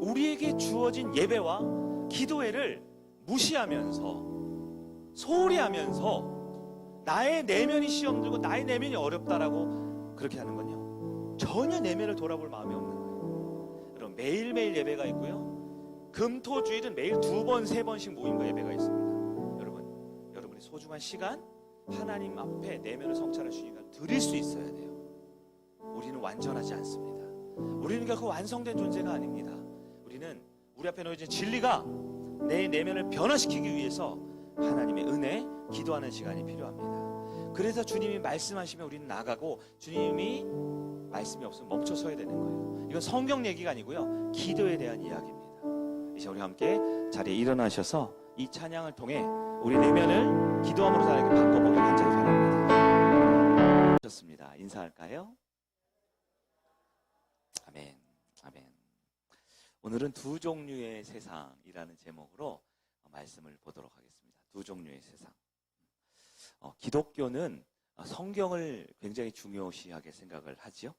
우리에게 주어진 예배와 기도회를 무시하면서 소홀히 하면서 나의 내면이 시험 들고 나의 내면이 어렵다라고 그렇게 하는 건요, 전혀 내면을 돌아볼 마음이 없는 거예요. 그럼 매일매일 예배가 있고요, 금토주일은 매일 2번, 3번씩 모임과 예배가 있습니다. 여러분이 소중한 시간 하나님 앞에 내면을 성찰할 수 있는 시간 드릴 수 있어야 돼요. 우리는 완전하지 않습니다. 우리는 결코 완성된 존재가 아닙니다. 우리는 우리 앞에 놓여진 진리가 내 내면을 변화시키기 위해서 하나님의 은혜, 기도하는 시간이 필요합니다. 그래서 주님이 말씀하시면 우리는 나가고, 주님이 말씀이 없으면 멈춰 서야 되는 거예요. 이건 성경 얘기가 아니고요, 기도에 대한 이야기입니다. 이제 우리 함께 자리에 일어나셔서 이 찬양을 통해 우리 내면을 기도함으로 사랑하게 바꿔보길 간절히 바랍니다. 좋습니다. 인사할까요? 아멘, 아멘. 오늘은 두 종류의 세상이라는 제목으로 말씀을 보도록 하겠습니다. 두 종류의 세상. 기독교는 성경을 굉장히 중요시하게 생각을 하지요.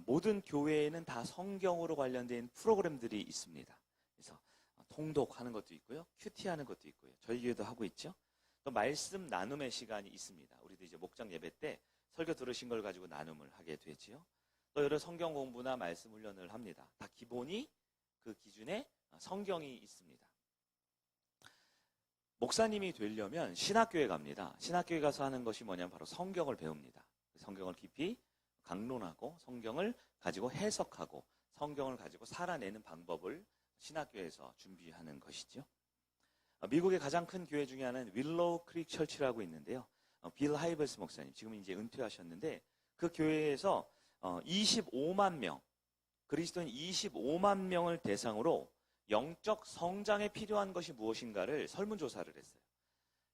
모든 교회에는 다 성경으로 관련된 프로그램들이 있습니다. 그래서 통독하는 것도 있고요, 큐티하는 것도 있고요, 저희 교회도 하고 있죠. 또 말씀 나눔의 시간이 있습니다. 우리도 이제 목장 예배 때 설교 들으신 걸 가지고 나눔을 하게 되지요. 또 여러 성경 공부나 말씀 훈련을 합니다. 다 기본이 그 기준에 성경이 있습니다. 목사님이 되려면 신학교에 갑니다. 신학교에 가서 하는 것이 뭐냐면 바로 성경을 배웁니다. 성경을 깊이 강론하고 성경을 가지고 해석하고 성경을 가지고 살아내는 방법을 신학교에서 준비하는 것이죠. 미국의 가장 큰 교회 중에 하나는 윌로우 크릭 철치라고 있는데요. 빌 하이버스 목사님, 지금 이제 은퇴하셨는데, 그 교회에서 25만 명, 그리스도인 25만 명을 대상으로 영적 성장에 필요한 것이 무엇인가를 설문조사를 했어요.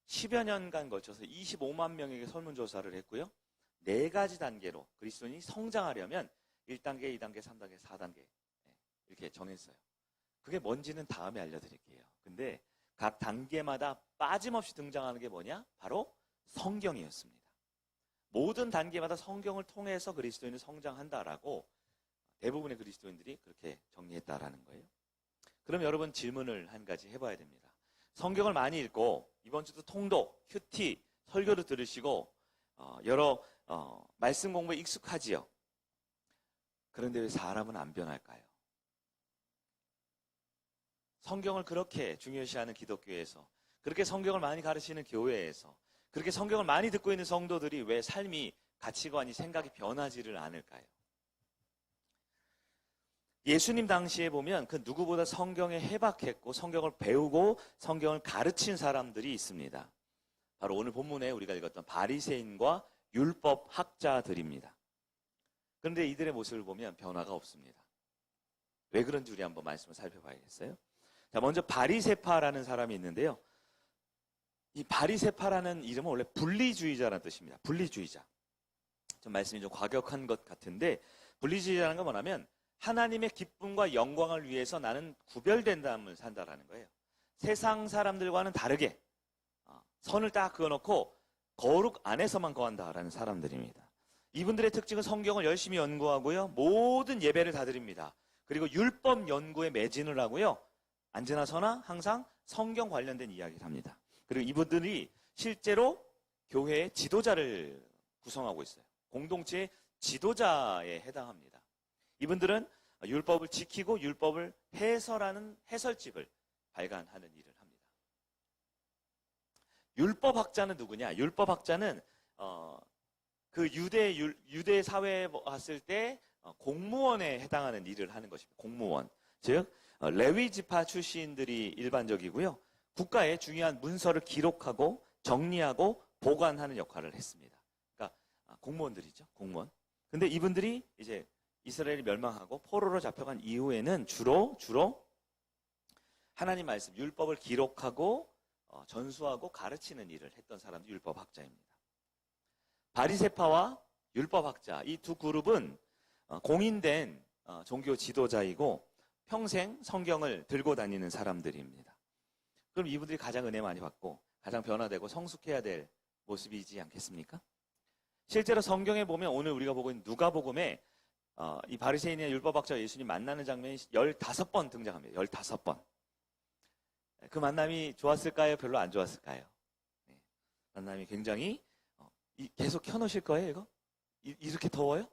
10여 년간 거쳐서 25만 명에게 설문조사를 했고요. 4가지 단계로 그리스도인이 성장하려면 1단계, 2단계, 3단계, 4단계 이렇게 정했어요. 그게 뭔지는 다음에 알려드릴게요. 근데 각 단계마다 빠짐없이 등장하는 게 뭐냐? 바로 성경이었습니다. 모든 단계마다 성경을 통해서 그리스도인은 성장한다라고 대부분의 그리스도인들이 그렇게 정리했다라는 거예요. 그럼 여러분 질문을 한 가지 해봐야 됩니다. 성경을 많이 읽고 이번 주도 통독, 큐티, 설교를 들으시고 여러 말씀 공부에 익숙하지요. 그런데 왜 사람은 안 변할까요? 성경을 그렇게 중요시하는 기독교에서, 그렇게 성경을 많이 가르치는 교회에서, 그렇게 성경을 많이 듣고 있는 성도들이 왜 삶이, 가치관이, 생각이 변하지를 않을까요? 예수님 당시에 보면 그 누구보다 성경에 해박했고 성경을 배우고 성경을 가르친 사람들이 있습니다. 바로 오늘 본문에 우리가 읽었던 바리새인과 율법 학자들입니다. 그런데 이들의 모습을 보면 변화가 없습니다. 왜 그런지 우리 한번 말씀을 살펴봐야겠어요. 자, 먼저 바리새파라는 사람이 있는데요. 이 바리새파라는 이름은 원래 분리주의자라는 뜻입니다. 분리주의자. 좀 말씀이 좀 과격한 것 같은데, 분리주의자라는 건 뭐냐면 하나님의 기쁨과 영광을 위해서 나는 구별된 삶을 산다라는 거예요. 세상 사람들과는 다르게 선을 딱 그어놓고 거룩 안에서만 거한다라는 사람들입니다. 이분들의 특징은 성경을 열심히 연구하고요, 모든 예배를 다 드립니다. 그리고 율법 연구에 매진을 하고요, 언제나 서나 항상 성경 관련된 이야기를 합니다. 그리고 이분들이 실제로 교회의 지도자를 구성하고 있어요. 공동체의 지도자에 해당합니다. 이분들은 율법을 지키고 율법을 해설하는 해설집을 발간하는 일을 합니다. 율법학자는 누구냐? 율법학자는 그 유대 사회에 봤을 때 공무원에 해당하는 일을 하는 것입니다. 공무원. 즉 레위 지파 출신들이 일반적이고요. 국가의 중요한 문서를 기록하고 정리하고 보관하는 역할을 했습니다. 그러니까 공무원들이죠. 공무원. 근데 이분들이 이제 이스라엘이 멸망하고 포로로 잡혀간 이후에는 주로 하나님 말씀, 율법을 기록하고 전수하고 가르치는 일을 했던 사람들이 율법학자입니다. 바리새파와 율법학자, 이 두 그룹은 공인된 종교 지도자이고 평생 성경을 들고 다니는 사람들입니다. 그럼 이분들이 가장 은혜 많이 받고 가장 변화되고 성숙해야 될 모습이지 않겠습니까? 실제로 성경에 보면 오늘 우리가 보고 있는 누가복음에 이 바리새인의 율법학자와 예수님 만나는 장면이 15번 등장합니다. 15번. 그 만남이 좋았을까요? 별로 안 좋았을까요? 네. 만남이 굉장히 계속 켜놓으실 거예요, 이거? 이렇게 더워요?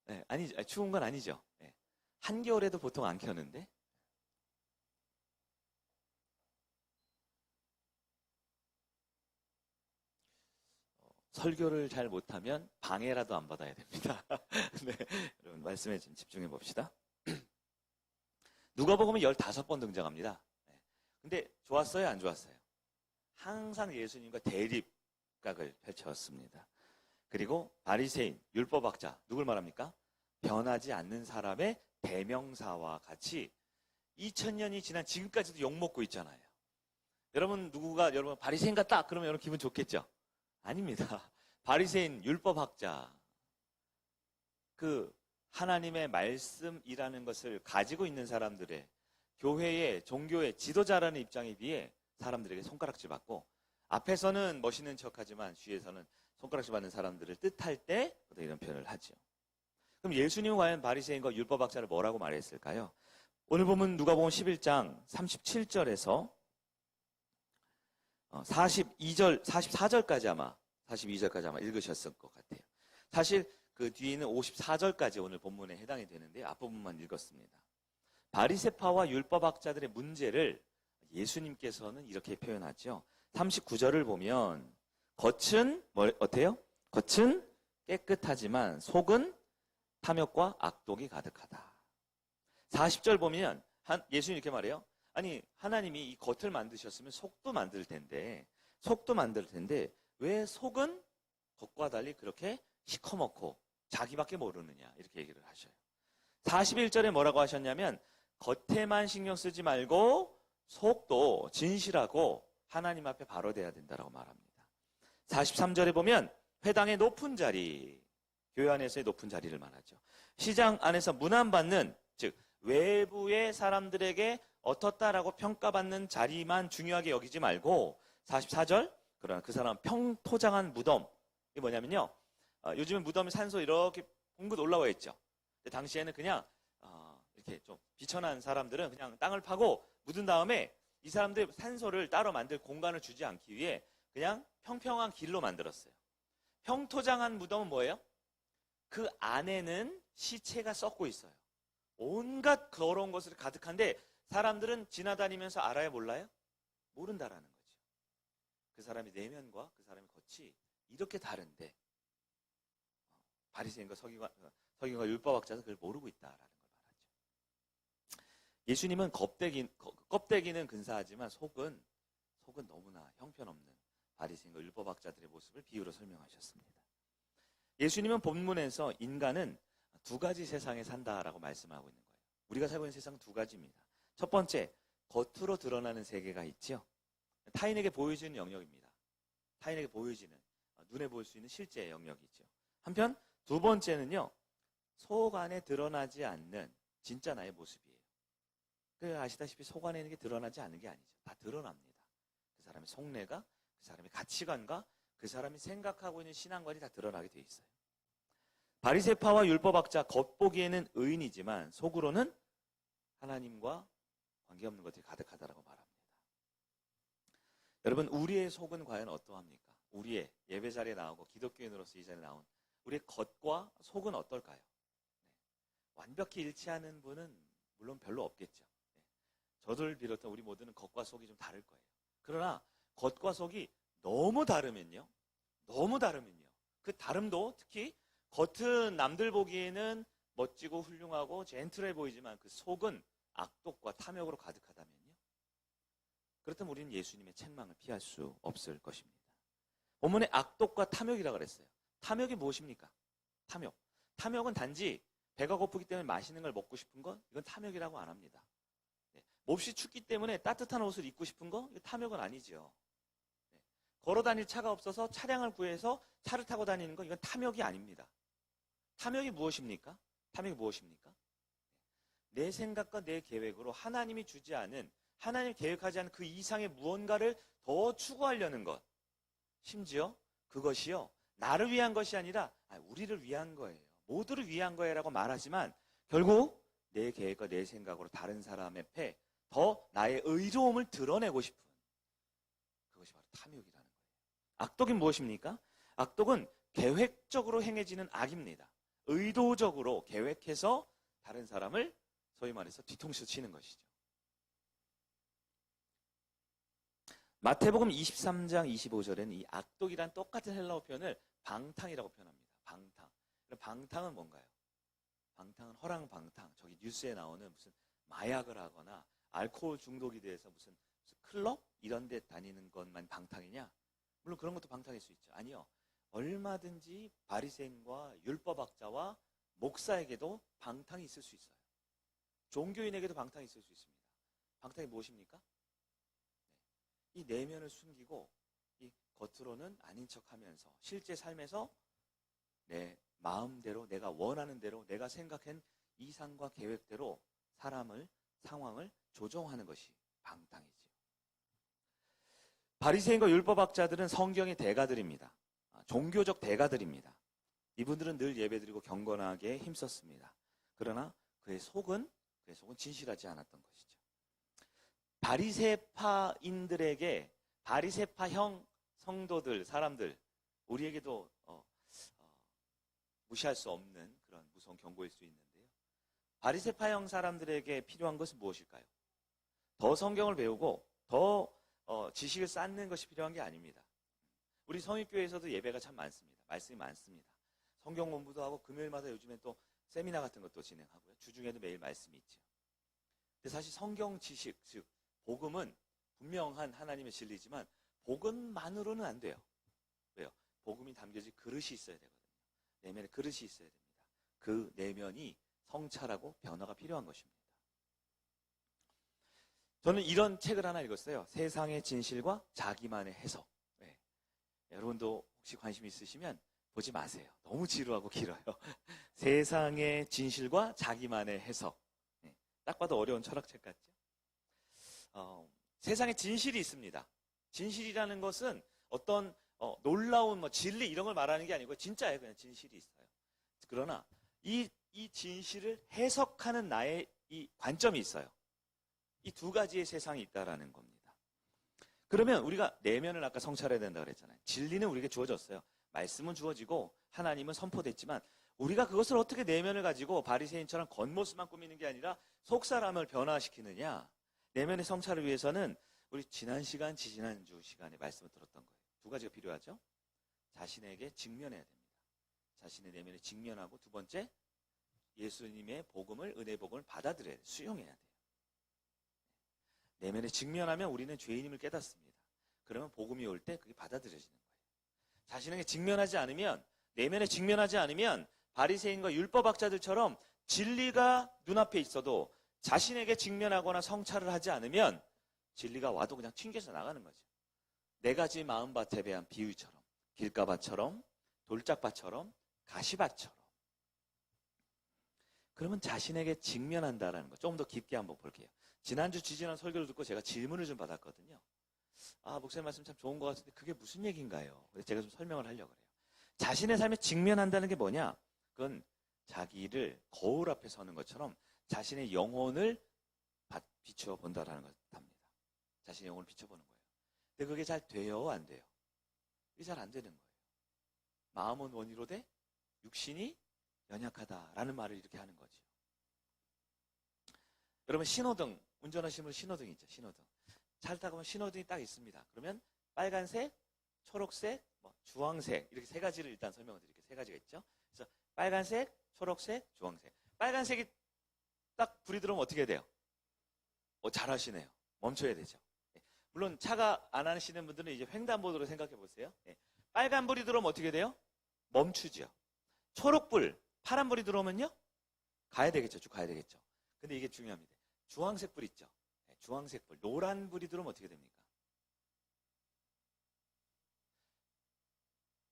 네, 아니죠. 추운 건 아니죠. 네. 한겨울에도 보통 안 켜는데. 설교를 잘 못하면 방해라도 안 받아야 됩니다. 네, 여러분 말씀에 좀 집중해 봅시다. 누가복음은 15번 등장합니다. 네. 근데 좋았어요, 안 좋았어요? 항상 예수님과 대립각을 펼쳤습니다. 그리고 바리새인, 율법학자, 누굴 말합니까? 변하지 않는 사람의 대명사와 같이 2000년이 지난 지금까지도 욕먹고 있잖아요. 여러분 여러분 바리새인 같다 그러면 여러분 기분 좋겠죠? 아닙니다. 바리새인, 율법학자, 그 하나님의 말씀이라는 것을 가지고 있는 사람들의 교회의 종교의 지도자라는 입장에 비해 사람들에게 손가락질 받고 앞에서는 멋있는 척하지만 뒤에서는 손가락질 받는 사람들을 뜻할 때 이런 표현을 하죠. 그럼 예수님은 과연 바리새인과 율법학자를 뭐라고 말했을까요? 오늘 보면 누가복음 11장 37절에서 44절까지 아마 42절까지 아마 읽으셨을 것 같아요. 사실 그 뒤에는 54절까지 오늘 본문에 해당이 되는데 앞부분만 읽었습니다. 바리새파와 율법학자들의 문제를 예수님께서는 이렇게 표현하죠. 39절을 보면 겉은 어때요? 겉은 깨끗하지만 속은 탐욕과 악독이 가득하다. 40절 보면 예수님 이렇게 말해요. 아니 하나님이 이 겉을 만드셨으면 속도 만들 텐데 왜 속은 겉과 달리 그렇게 시커멓고 자기밖에 모르느냐 이렇게 얘기를 하셔요. 41절에 뭐라고 하셨냐면 겉에만 신경 쓰지 말고 속도 진실하고 하나님 앞에 바로 돼야 된다고 말합니다. 43절에 보면 회당의 높은 자리, 교회 안에서의 높은 자리를 말하죠. 시장 안에서 문안받는, 즉 외부의 사람들에게 어떻다라고 평가받는 자리만 중요하게 여기지 말고 44절, 그러나 그 사람 평토장한 무덤, 이게 뭐냐면요, 요즘은 무덤에 산소 이렇게 봉긋 올라와 있죠. 근데 당시에는 그냥 이렇게 좀 비천한 사람들은 그냥 땅을 파고 묻은 다음에 이 사람들 산소를 따로 만들 공간을 주지 않기 위해 그냥 평평한 길로 만들었어요. 평토장한 무덤은 뭐예요? 그 안에는 시체가 썩고 있어요. 온갖 더러운 것으로 가득한데 사람들은 지나다니면서 알아요, 몰라요? 모른다라는 거죠. 그 사람의 내면과 그 사람의 겉이 이렇게 다른데 바리새인과 서기관과 율법학자는 그걸 모르고 있다라는 걸 말하죠. 예수님은 껍데기는 근사하지만 속은 너무나 형편없는 바리새인과 율법학자들의 모습을 비유로 설명하셨습니다. 예수님은 본문에서 인간은 두 가지 세상에 산다라고 말씀하고 있는 거예요. 우리가 살고 있는 세상은 두 가지입니다. 첫 번째, 겉으로 드러나는 세계가 있죠. 타인에게 보여지는 영역입니다. 타인에게 보여지는, 눈에 볼 수 있는 실제 영역이죠. 한편 두 번째는요, 속 안에 드러나지 않는 진짜 나의 모습이에요. 아시다시피 속 안에 있는 게 드러나지 않는 게 아니죠. 다 드러납니다. 그 사람의 속내가, 그 사람의 가치관과 그 사람이 생각하고 있는 신앙관이 다 드러나게 돼 있어요. 바리새파와 율법학자, 겉보기에는 의인이지만 속으로는 하나님과 관계없는 것들이 가득하다라고 말합니다. 여러분, 우리의 속은 과연 어떠합니까? 우리의 예배 자리에 나오고 기독교인으로서 이 자리에 나온 우리의 겉과 속은 어떨까요? 완벽히 일치하는 분은 물론 별로 없겠죠. 저를 비롯한 우리 모두는 겉과 속이 좀 다를 거예요. 그러나 겉과 속이 너무 다르면요, 그 다름도 특히 겉은 남들 보기에는 멋지고 훌륭하고 젠틀해 보이지만 그 속은 악독과 탐욕으로 가득하다면요, 그렇다면 우리는 예수님의 책망을 피할 수 없을 것입니다. 본문에 악독과 탐욕이라고 그랬어요. 탐욕이 무엇입니까? 탐욕은 단지 배가 고프기 때문에 맛있는 걸 먹고 싶은 것, 이건 탐욕이라고 안 합니다. 몹시 춥기 때문에 따뜻한 옷을 입고 싶은 거, 이거 탐욕은 아니죠. 걸어 다닐 차가 없어서 차량을 구해서 차를 타고 다니는 거, 이건 탐욕이 아닙니다. 탐욕이 무엇입니까? 내 생각과 내 계획으로 하나님이 주지 않은 하나님 계획하지 않은 그 이상의 무언가를 더 추구하려는 것. 심지어 그것이요, 나를 위한 것이 아니라 우리를 위한 거예요. 모두를 위한 거예요라고 말하지만 결국 내 계획과 내 생각으로 다른 사람 앞에 더 나의 의로움을 드러내고 싶은, 그것이 바로 탐욕이라는 거예요. 악독이 무엇입니까? 악독은 계획적으로 행해지는 악입니다. 의도적으로 계획해서 다른 사람을 소위 말해서 뒤통수 치는 것이죠. 마태복음 23장 25절에는 이 악독이란 똑같은 헬라어 표현을 방탕이라고 표현합니다. 방탕. 방탕은 뭔가요? 방탕은 허랑방탕. 저기 뉴스에 나오는 무슨 마약을 하거나 알코올 중독이 돼서 무슨 클럽 이런 데 다니는 것만 방탕이냐? 물론 그런 것도 방탕일 수 있죠. 아니요. 얼마든지 바리새인과 율법학자와 목사에게도 방탕이 있을 수 있어요. 종교인에게도 방탕이 있을 수 있습니다. 방탕이 무엇입니까? 이 내면을 숨기고 이 겉으로는 아닌 척하면서 실제 삶에서 내 마음대로, 내가 원하는 대로, 내가 생각한 이상과 계획대로 사람을, 상황을 조종하는 것이 방탕이지요. 바리새인과 율법학자들은 성경의 대가들입니다. 종교적 대가들입니다. 이분들은 늘 예배드리고 경건하게 힘썼습니다. 그러나 그의 속은 진실하지 않았던 것이죠. 바리새파인들에게, 바리새파형 성도들, 사람들, 우리에게도 무시할 수 없는 그런 무서운 경고일 수 있는데요. 바리새파형 사람들에게 필요한 것은 무엇일까요? 더 성경을 배우고 더 지식을 쌓는 것이 필요한 게 아닙니다. 우리 성익교회에서도 예배가 참 많습니다. 말씀이 많습니다. 성경 공부도 하고 금요일마다 요즘엔 또 세미나 같은 것도 진행하고요. 주중에도 매일 말씀이 있죠. 근데 사실 성경 지식, 즉 복음은 분명한 하나님의 진리지만 복음만으로는 안 돼요. 왜요? 복음이 담겨질 그릇이 있어야 되거든요. 내면에 그릇이 있어야 됩니다. 그 내면이 성찰하고 변화가 필요한 것입니다. 저는 이런 책을 하나 읽었어요. 세상의 진실과 자기만의 해석. 네. 여러분도 혹시 관심 있으시면 보지 마세요. 너무 지루하고 길어요. 세상의 진실과 자기만의 해석. 네. 딱 봐도 어려운 철학책 같죠? 세상에 진실이 있습니다. 진실이라는 것은 어떤 놀라운 진리 이런 걸 말하는 게 아니고 진짜예요. 그냥 진실이 있어요. 그러나 이 진실을 해석하는 나의 이 관점이 있어요. 이 두 가지의 세상이 있다라는 겁니다. 그러면 우리가 내면을 아까 성찰해야 된다고 그랬잖아요. 진리는 우리에게 주어졌어요. 말씀은 주어지고 하나님은 선포됐지만 우리가 그것을 어떻게 내면을 가지고 바리새인처럼 겉모습만 꾸미는 게 아니라 속사람을 변화시키느냐. 내면의 성찰을 위해서는 우리 지난주 시간에 말씀을 들었던 거예요. 두 가지가 필요하죠. 자신에게 직면해야 됩니다. 자신의 내면에 직면하고 두 번째, 예수님의 복음을, 은혜 복음을 받아들여야 돼요. 수용해야 돼요. 내면에 직면하면 우리는 죄인임을 깨닫습니다. 그러면 복음이 올 때 그게 받아들여지는 거예요. 자신에게 직면하지 않으면, 내면에 직면하지 않으면 바리새인과 율법학자들처럼 진리가 눈앞에 있어도 자신에게 직면하거나 성찰을 하지 않으면 진리가 와도 그냥 튕겨서 나가는 거죠. 네 가지 마음밭에 대한 비유처럼, 길가밭처럼, 돌짝밭처럼, 가시밭처럼. 그러면 자신에게 직면한다라는 거 조금 더 깊게 한번 볼게요. 지난주 지지난 설교를 듣고 제가 질문을 좀 받았거든요. 목사님 말씀 참 좋은 것 같은데 그게 무슨 얘기인가요? 그래서 제가 좀 설명을 하려고 그래요. 자신의 삶에 직면한다는 게 뭐냐? 그건 자기를 거울 앞에 서는 것처럼 자신의 영혼을 비추어 본다라는 것답니다. 자신의 영혼을 비춰보는 거예요. 근데 그게 잘 돼요? 안 돼요? 그게 잘 안 되는 거예요. 마음은 원이로 돼 육신이 연약하다라는 말을 이렇게 하는 거죠. 여러분 신호등, 운전하시는 분 신호등이 있죠. 신호등. 잘 타고 보면 신호등이 딱 있습니다. 그러면 빨간색, 초록색, 주황색 이렇게 세 가지를 일단 설명을 드릴게요. 세 가지가 있죠. 그래서 빨간색, 초록색, 주황색. 빨간색이 딱 불이 들어오면 어떻게 해야 돼요? 잘하시네요. 멈춰야 되죠. 물론 차가 안 하시는 분들은 이제 횡단보도로 생각해 보세요. 빨간불이 들어오면 어떻게 돼요? 멈추죠. 초록불, 파란불이 들어오면요? 가야 되겠죠. 쭉 가야 되겠죠. 근데 이게 중요합니다. 주황색 불 있죠. 주황색 불, 노란불이 들어오면 어떻게 됩니까?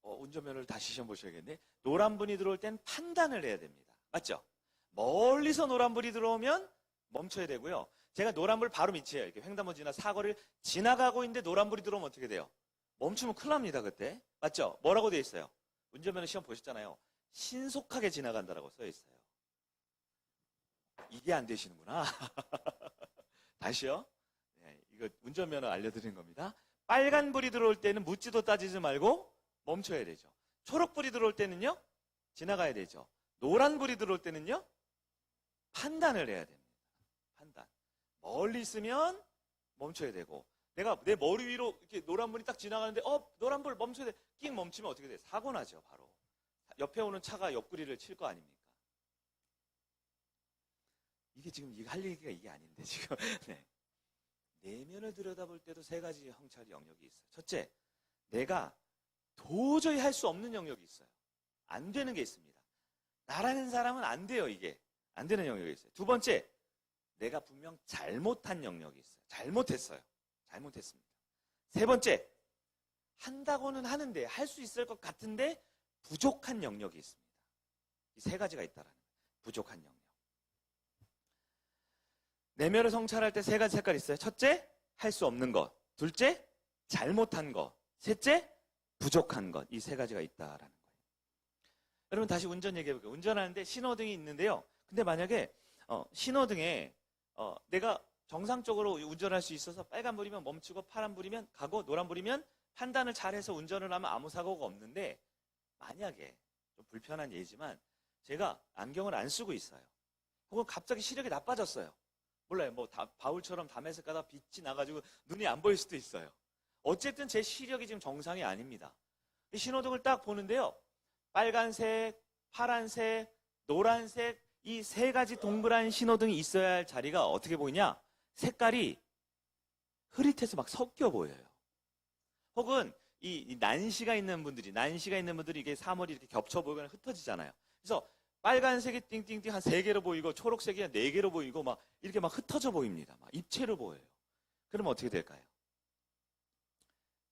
운전면허를 다시 시험 보셔야겠네. 노란불이 들어올 땐 판단을 해야 됩니다. 맞죠? 멀리서 노란불이 들어오면 멈춰야 되고요. 제가 노란불 바로 밑이에요. 이렇게 횡단보도나 사거리를 지나가고 있는데 노란불이 들어오면 어떻게 돼요? 멈추면 큰일 납니다, 그때. 맞죠? 뭐라고 돼 있어요? 운전면허 시험 보셨잖아요. 신속하게 지나간다라고 써 있어요. 이게 안 되시는구나. 다시요. 네, 이거 운전면허 알려드리는 겁니다. 빨간불이 들어올 때는 묻지도 따지지 말고 멈춰야 되죠. 초록불이 들어올 때는요, 지나가야 되죠. 노란불이 들어올 때는요, 판단을 해야 됩니다. 판단. 멀리 있으면 멈춰야 되고, 내가 내 머리 위로 이렇게 노란불이 딱 지나가는데, 노란불 멈춰야 돼. 낑 멈추면 어떻게 돼? 사고 나죠, 바로. 옆에 오는 차가 옆구리를 칠 거 아닙니까? 이게 지금 할 얘기가 이게 아닌데, 지금. 네. 내면을 들여다볼 때도 세 가지 형찰 영역이 있어요. 첫째, 내가 도저히 할 수 없는 영역이 있어요. 안 되는 게 있습니다. 나라는 사람은 안 돼요, 이게. 안 되는 영역이 있어요. 두 번째, 내가 분명 잘못한 영역이 있어요. 잘못했어요. 잘못했습니다. 세 번째, 한다고는 하는데, 할 수 있을 것 같은데, 부족한 영역이 있습니다. 이 세 가지가 있다라는 거예요. 부족한 영역. 내면을 성찰할 때 세 가지 색깔이 있어요. 첫째, 할 수 없는 것. 둘째, 잘못한 것. 셋째, 부족한 것. 이 세 가지가 있다라는 거예요. 여러분 다시 운전 얘기해 볼게요. 운전하는데 신호등이 있는데요. 근데 만약에 신호등에 내가 정상적으로 운전할 수 있어서 빨간불이면 멈추고 파란불이면 가고 노란불이면 판단을 잘해서 운전을 하면 아무 사고가 없는데 만약에 좀 불편한 예지만 제가 안경을 안 쓰고 있어요. 혹은 갑자기 시력이 나빠졌어요. 몰라요. 뭐 바울처럼 담에서 가다 빛이 나가지고 눈이 안 보일 수도 있어요. 어쨌든 제 시력이 지금 정상이 아닙니다. 이 신호등을 딱 보는데요. 빨간색, 파란색, 노란색 이 세 가지 동그란 신호등이 있어야 할 자리가 어떻게 보이냐? 색깔이 흐릿해서 막 섞여 보여요. 혹은 이 난시가 있는 분들이 이게 사물이 이렇게 겹쳐 보이거나 흩어지잖아요. 그래서 빨간색이 띵띵띵 한 3개로 보이고 초록색이 한 4개로 보이고 막 이렇게 막 흩어져 보입니다. 막 입체로 보여요. 그러면 어떻게 될까요?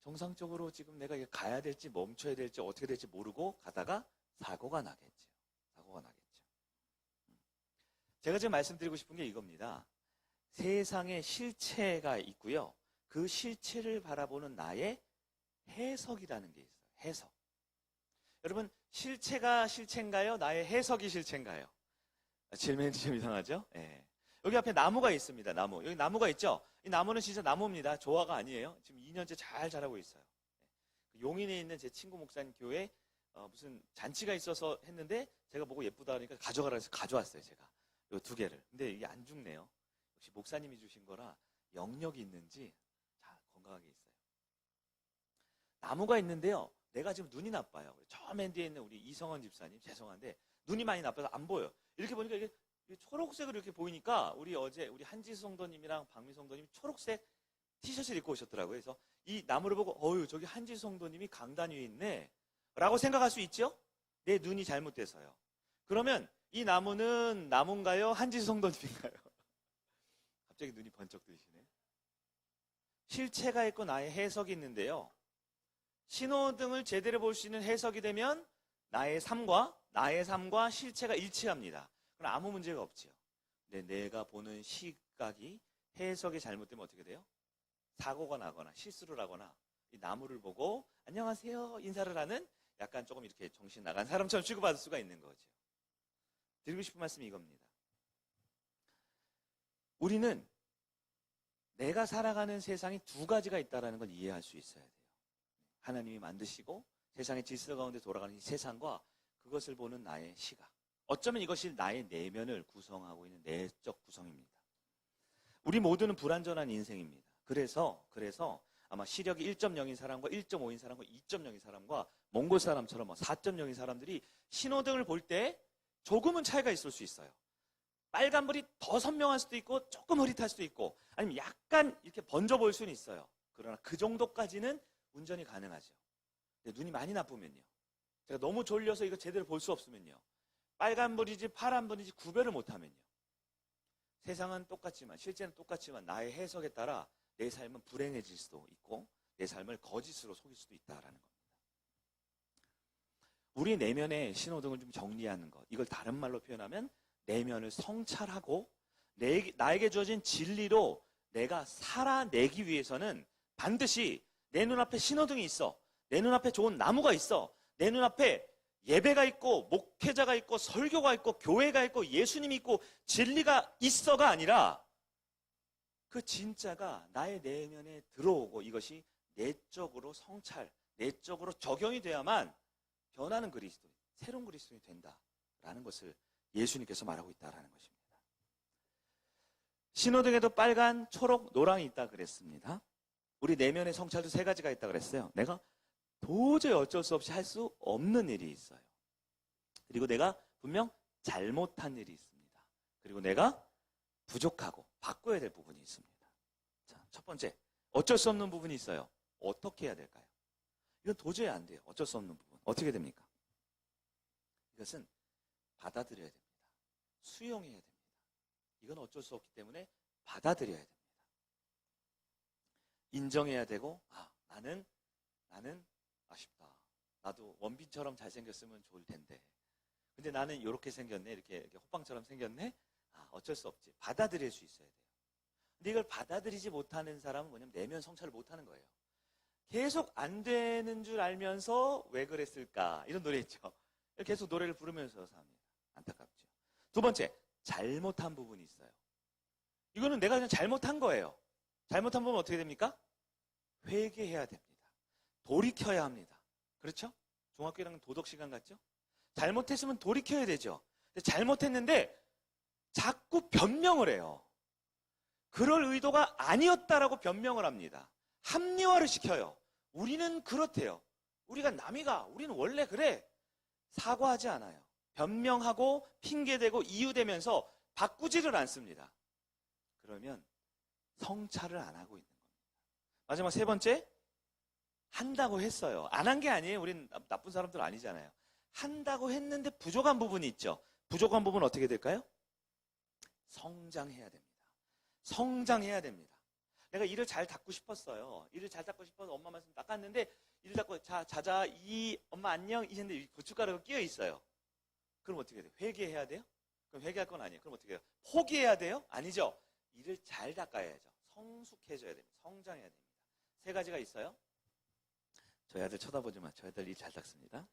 정상적으로 지금 내가 가야 될지 멈춰야 될지 어떻게 될지 모르고 가다가 사고가 나겠죠. 사고가 나겠죠. 제가 지금 말씀드리고 싶은 게 이겁니다. 세상에 실체가 있고요. 그 실체를 바라보는 나의 해석이라는 게 있어요. 해석. 여러분 실체가 실체인가요? 나의 해석이 실체인가요? 질문이 좀 이상하죠? 네. 여기 앞에 나무가 있습니다. 나무. 여기 나무가 있죠? 이 나무는 진짜 나무입니다. 조화가 아니에요. 지금 2년째 잘 자라고 있어요. 용인에 있는 제 친구 목사님 교회 무슨 잔치가 있어서 했는데 제가 보고 예쁘다 하니까 가져가라 해서 가져왔어요. 제가. 요 2개를. 근데 이게 안 죽네요. 역시 목사님이 주신 거라 영역이 있는지 건강하게 있어요. 나무가 있는데요. 내가 지금 눈이 나빠요. 저 맨 뒤에 있는 우리 이성원 집사님 죄송한데 눈이 많이 나빠서 안 보여요. 이렇게 보니까 이게 초록색으로 이렇게 보이니까 우리 한지수 성도님이랑 박미 성도님이 초록색 티셔츠를 입고 오셨더라고요. 그래서 이 나무를 보고 저기 한지수 성도님이 강단 위에 있네 라고 생각할 수 있죠? 내 눈이 잘못돼서요. 그러면 이 나무는 나무인가요? 한지수 성도님인가요? 갑자기 눈이 번쩍 뜨시네. 실체가 있고 나의 해석이 있는데요. 신호등을 제대로 볼 수 있는 해석이 되면 나의 삶과 실체가 일치합니다. 그럼 아무 문제가 없지요. 근데 내가 보는 시각이 해석이 잘못되면 어떻게 돼요? 사고가 나거나 실수를 하거나 이 나무를 보고 안녕하세요 인사를 하는 약간 조금 이렇게 정신 나간 사람처럼 취급받을 수가 있는 거죠. 드리고 싶은 말씀이 이겁니다. 우리는 내가 살아가는 세상이 2가지가 있다는 걸 이해할 수 있어야 돼요. 하나님이 만드시고 세상의 질서 가운데 돌아가는 이 세상과 그것을 보는 나의 시각. 어쩌면 이것이 나의 내면을 구성하고 있는 내적 구성입니다. 우리 모두는 불완전한 인생입니다. 그래서 아마 시력이 1.0인 사람과 1.5인 사람과 2.0인 사람과 몽골 사람처럼 4.0인 사람들이 신호등을 볼 때 조금은 차이가 있을 수 있어요. 빨간불이 더 선명할 수도 있고 조금 흐릿할 수도 있고 아니면 약간 이렇게 번져 보일 수는 있어요. 그러나 그 정도까지는 운전이 가능하죠. 근데 눈이 많이 나쁘면요. 제가 너무 졸려서 이거 제대로 볼 수 없으면요. 빨간불이지 파란불이지 구별을 못하면요. 세상은 똑같지만 실제는 똑같지만 나의 해석에 따라 내 삶은 불행해질 수도 있고 내 삶을 거짓으로 속일 수도 있다라는 겁니다. 우리 내면의 신호등을 좀 정리하는 것. 이걸 다른 말로 표현하면 내면을 성찰하고 나에게 주어진 진리로 내가 살아내기 위해서는 반드시 내 눈앞에 신호등이 있어. 내 눈앞에 좋은 나무가 있어. 내 눈앞에 예배가 있고 목회자가 있고 설교가 있고 교회가 있고 예수님이 있고 진리가 있어가 아니라 그 진짜가 나의 내면에 들어오고 이것이 내적으로 성찰, 내적으로 적용이 돼야만 변하는 그리스도인, 새로운 그리스도인이 된다라는 것을 예수님께서 말하고 있다라는 것입니다. 신호등에도 빨간, 초록, 노랑이 있다 그랬습니다. 우리 내면의 성찰도 세 가지가 있다 그랬어요. 내가 도저히 어쩔 수 없이 할 수 없는 일이 있어요. 그리고 내가 분명 잘못한 일이 있습니다. 그리고 내가 부족하고 바꿔야 될 부분이 있습니다. 자, 첫 번째, 어쩔 수 없는 부분이 있어요. 어떻게 해야 될까요? 이건 도저히 안 돼요. 어쩔 수 없는 부분. 어떻게 됩니까? 이것은 받아들여야 됩니다. 수용해야 됩니다. 이건 어쩔 수 없기 때문에 받아들여야 됩니다. 인정해야 되고, 나는 아쉽다. 나도 원빈처럼 잘생겼으면 좋을 텐데. 근데 나는 이렇게 생겼네. 이렇게 호빵처럼 생겼네. 어쩔 수 없지. 받아들일 수 있어야 돼요. 근데 이걸 받아들이지 못하는 사람은 뭐냐면 내면 성찰을 못하는 거예요. 계속 안 되는 줄 알면서 왜 그랬을까? 이런 노래 있죠. 계속 노래를 부르면서 삽니다. 안타깝죠. 두 번째, 잘못한 부분이 있어요. 이거는 내가 그냥 잘못한 거예요. 잘못한 부분은 어떻게 됩니까? 회개해야 됩니다. 돌이켜야 합니다. 그렇죠? 중학교 1학년 도덕 시간 같죠? 잘못했으면 돌이켜야 되죠. 근데 잘못했는데 자꾸 변명을 해요. 그럴 의도가 아니었다라고 변명을 합니다. 합리화를 시켜요. 우리는 그렇대요. 우리가 남이가, 우리는 원래 그래. 사과하지 않아요. 변명하고 핑계대고 이유대면서 바꾸지를 않습니다. 그러면 성찰을 안 하고 있는 겁니다. 마지막 세 번째, 한다고 했어요. 안 한 게 아니에요. 우린 나쁜 사람들 아니잖아요. 한다고 했는데 부족한 부분이 있죠. 부족한 부분은 어떻게 될까요? 성장해야 됩니다. 성장해야 됩니다. 내가 이를 잘 닦고 싶었어요. 이를 잘 닦고 싶어서 엄마 말씀 닦았는데 이를 닦고 자자 이 엄마 안녕 이랬는데 고춧가루가 끼어 있어요. 그럼 어떻게 돼요? 회개해야 돼요? 그럼 회개할 건 아니에요. 그럼 어떻게 해요? 포기해야 돼요? 아니죠. 이를 잘 닦아야죠. 성숙해져야 됩니다. 성장해야 됩니다. 세 가지가 있어요. 저희 아들 쳐다보지 마. 저희 아들 일 잘 닦습니다.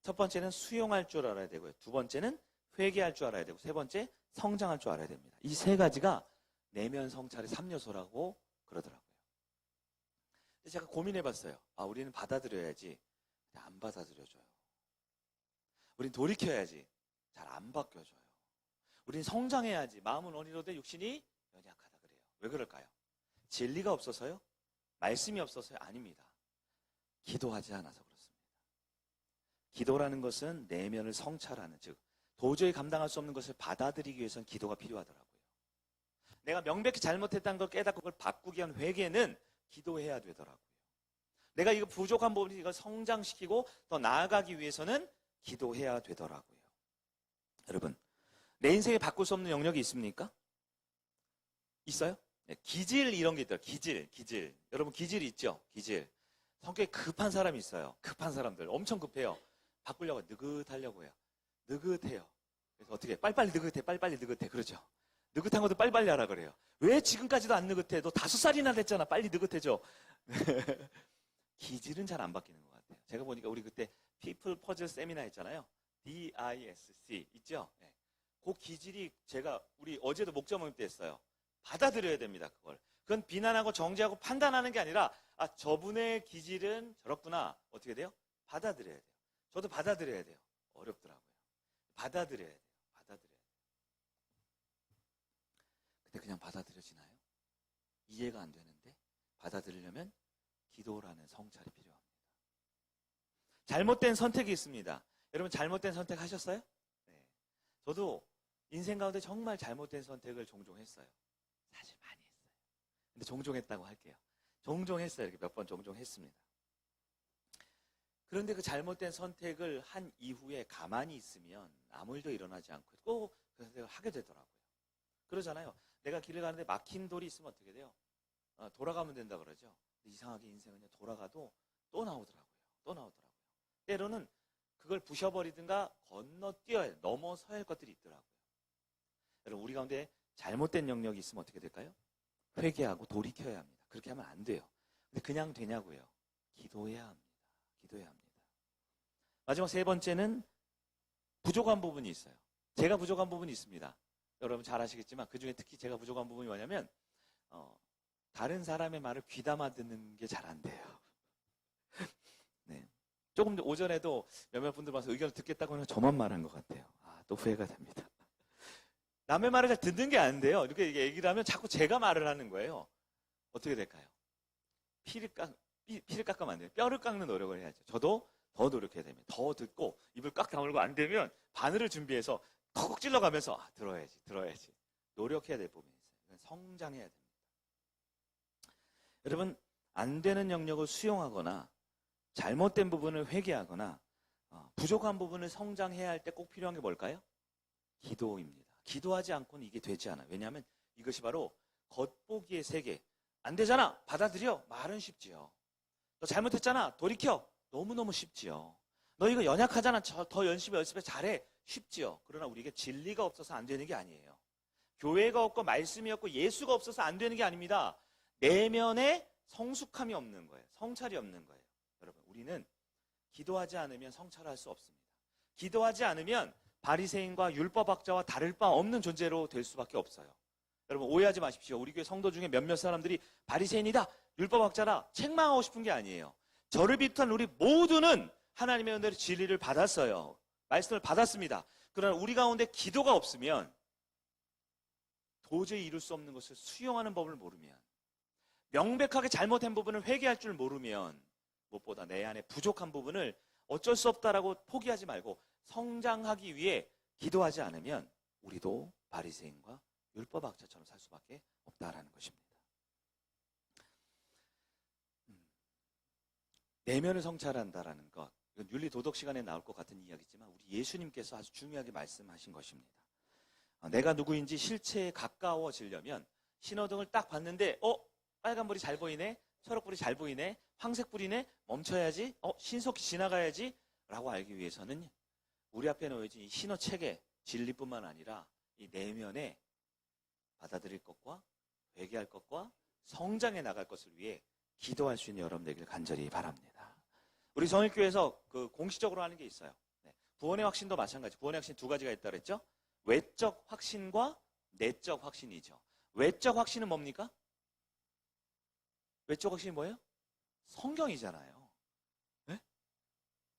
첫 번째는 수용할 줄 알아야 되고요. 두 번째는 회개할 줄 알아야 되고 세 번째 성장할 줄 알아야 됩니다. 이 세 가지가 내면 성찰의 3요소라고 그러더라고요. 제가 고민해봤어요. 우리는 받아들여야지. 안 받아들여줘요. 우린 돌이켜야지. 잘 안 바뀌어줘요. 우린 성장해야지. 마음은 어리로되 육신이 연약하다 그래요. 왜 그럴까요? 진리가 없어서요? 말씀이 없어서요? 아닙니다. 기도하지 않아서 그렇습니다. 기도라는 것은 내면을 성찰하는, 즉 도저히 감당할 수 없는 것을 받아들이기 위해서는 기도가 필요하더라고요. 내가 명백히 잘못했다는 걸 깨닫고 그걸 바꾸기 위한 회개는 기도해야 되더라고요. 내가 이거 부족한 부분을 이걸 성장시키고 더 나아가기 위해서는 기도해야 되더라고요. 여러분, 내 인생에 바꿀 수 없는 영역이 있습니까? 있어요? 네, 기질 이런 게 있더라고요. 기질. 여러분 기질이 있죠? 기질. 성격이 급한 사람이 있어요. 급한 사람들. 엄청 급해요. 바꾸려고 느긋하려고 해요. 느긋해요. 그래서 어떻게 빨리빨리 느긋해. 빨리빨리 느긋해. 그러죠. 느긋한 것도 빨리빨리 하라 그래요. 왜 지금까지도 안 느긋해? 너 5살이나 됐잖아. 빨리 느긋해져. 기질은 잘 안 바뀌는 것 같아요. 제가 보니까 우리 그때 피플 퍼즐 세미나 했잖아요. DISC 있죠? 네. 그 기질이 우리 어제도 목자 모임 때 했어요. 받아들여야 됩니다. 그건 비난하고 정죄하고 판단하는 게 아니라 저분의 기질은 저렇구나. 어떻게 돼요? 받아들여야 돼요. 저도 받아들여야 돼요. 어렵더라고요. 받아들여야 돼요. 근데 그냥 받아들여지나요? 이해가 안 되는데 받아들이려면 기도라는 성찰이 필요합니다. 잘못된 선택이 있습니다. 여러분 잘못된 선택 하셨어요? 네. 저도 인생 가운데 정말 잘못된 선택을 종종 했어요. 사실 많이 했어요. 근데 종종 했다고 할게요. 종종 했어요. 이렇게 몇 번 종종 했습니다. 그런데 그 잘못된 선택을 한 이후에 가만히 있으면 아무 일도 일어나지 않고 꼭 그 선택을 하게 되더라고요. 그러잖아요. 내가 길을 가는데 막힌 돌이 있으면 어떻게 돼요? 돌아가면 된다 그러죠. 이상하게 인생은 돌아가도 또 나오더라고요. 때로는 그걸 부셔버리든가 건너뛰어야, 넘어서야 할 것들이 있더라고요. 여러분, 우리 가운데 잘못된 영역이 있으면 어떻게 될까요? 회개하고 돌이켜야 합니다. 그렇게 하면 안 돼요. 근데 그냥 되냐고요? 기도해야 합니다. 기도해야 합니다. 마지막 세 번째는 부족한 부분이 있어요. 제가 부족한 부분이 있습니다. 여러분 잘 아시겠지만 그중에 특히 제가 부족한 부분이 뭐냐면 다른 사람의 말을 귀담아 듣는 게 잘 안 돼요. 네. 조금 오전에도 몇몇 분들 와서 의견을 듣겠다고 해서 저만 말한 것 같아요. 또 후회가 됩니다. 남의 말을 잘 듣는 게 안 돼요. 이렇게 얘기를 하면 자꾸 제가 말을 하는 거예요. 어떻게 될까요? 피를 깎으면 안 돼요. 뼈를 깎는 노력을 해야죠. 저도 더 노력해야 됩니다. 더 듣고 입을 꽉 다물고 안 되면 바늘을 준비해서 콕 찔러가면서 들어야지. 노력해야 될 부분이 있어요. 성장해야 됩니다. 여러분, 안 되는 영역을 수용하거나 잘못된 부분을 회개하거나 부족한 부분을 성장해야 할 때 꼭 필요한 게 뭘까요? 기도입니다. 기도하지 않고는 이게 되지 않아요. 왜냐하면 이것이 바로 겉보기의 세계. 안 되잖아, 받아들여. 말은 쉽지요. 너 잘못했잖아, 돌이켜. 너무너무 쉽지요. 너 이거 연약하잖아, 더 열심히 연습해. 잘해. 쉽지요. 그러나 우리에게 진리가 없어서 안 되는 게 아니에요. 교회가 없고 말씀이 없고 예수가 없어서 안 되는 게 아닙니다. 내면에 성숙함이 없는 거예요. 성찰이 없는 거예요. 여러분, 우리는 기도하지 않으면 성찰할 수 없습니다. 기도하지 않으면 바리새인과 율법학자와 다를 바 없는 존재로 될 수밖에 없어요. 여러분, 오해하지 마십시오. 우리 교회 성도 중에 몇몇 사람들이 바리새인이다, 율법학자다 책망하고 싶은 게 아니에요. 저를 비롯한 우리 모두는 하나님의 은혜로 진리를 받았어요. 말씀을 받았습니다. 그러나 우리 가운데 기도가 없으면, 도저히 이룰 수 없는 것을 수용하는 법을 모르면, 명백하게 잘못된 부분을 회개할 줄 모르면, 무엇보다 내 안에 부족한 부분을 어쩔 수 없다라고 포기하지 말고 성장하기 위해 기도하지 않으면 우리도 바리새인과 율법학자처럼 살 수밖에 없다라는 것입니다. 내면을 성찰한다라는 것, 이건 윤리도덕 시간에 나올 것 같은 이야기지만 우리 예수님께서 아주 중요하게 말씀하신 것입니다. 내가 누구인지 실체에 가까워지려면 신호등을 딱 봤는데 빨간불이 잘 보이네, 초록불이 잘 보이네, 황색불이네, 멈춰야지, 신속히 지나가야지 라고 알기 위해서는 우리 앞에 놓여진 이 신호체계, 진리뿐만 아니라 이 내면에 받아들일 것과 회개할 것과 성장해 나갈 것을 위해 기도할 수 있는 여러분 되길 간절히 바랍니다. 우리 성일교회에서 공식적으로 하는 게 있어요. 구원의 확신도 마찬가지. 구원의 확신 두 가지가 있다고 그랬죠? 외적 확신과 내적 확신이죠. 외적 확신은 뭡니까? 외적 확신이 뭐예요? 성경이잖아요. 네?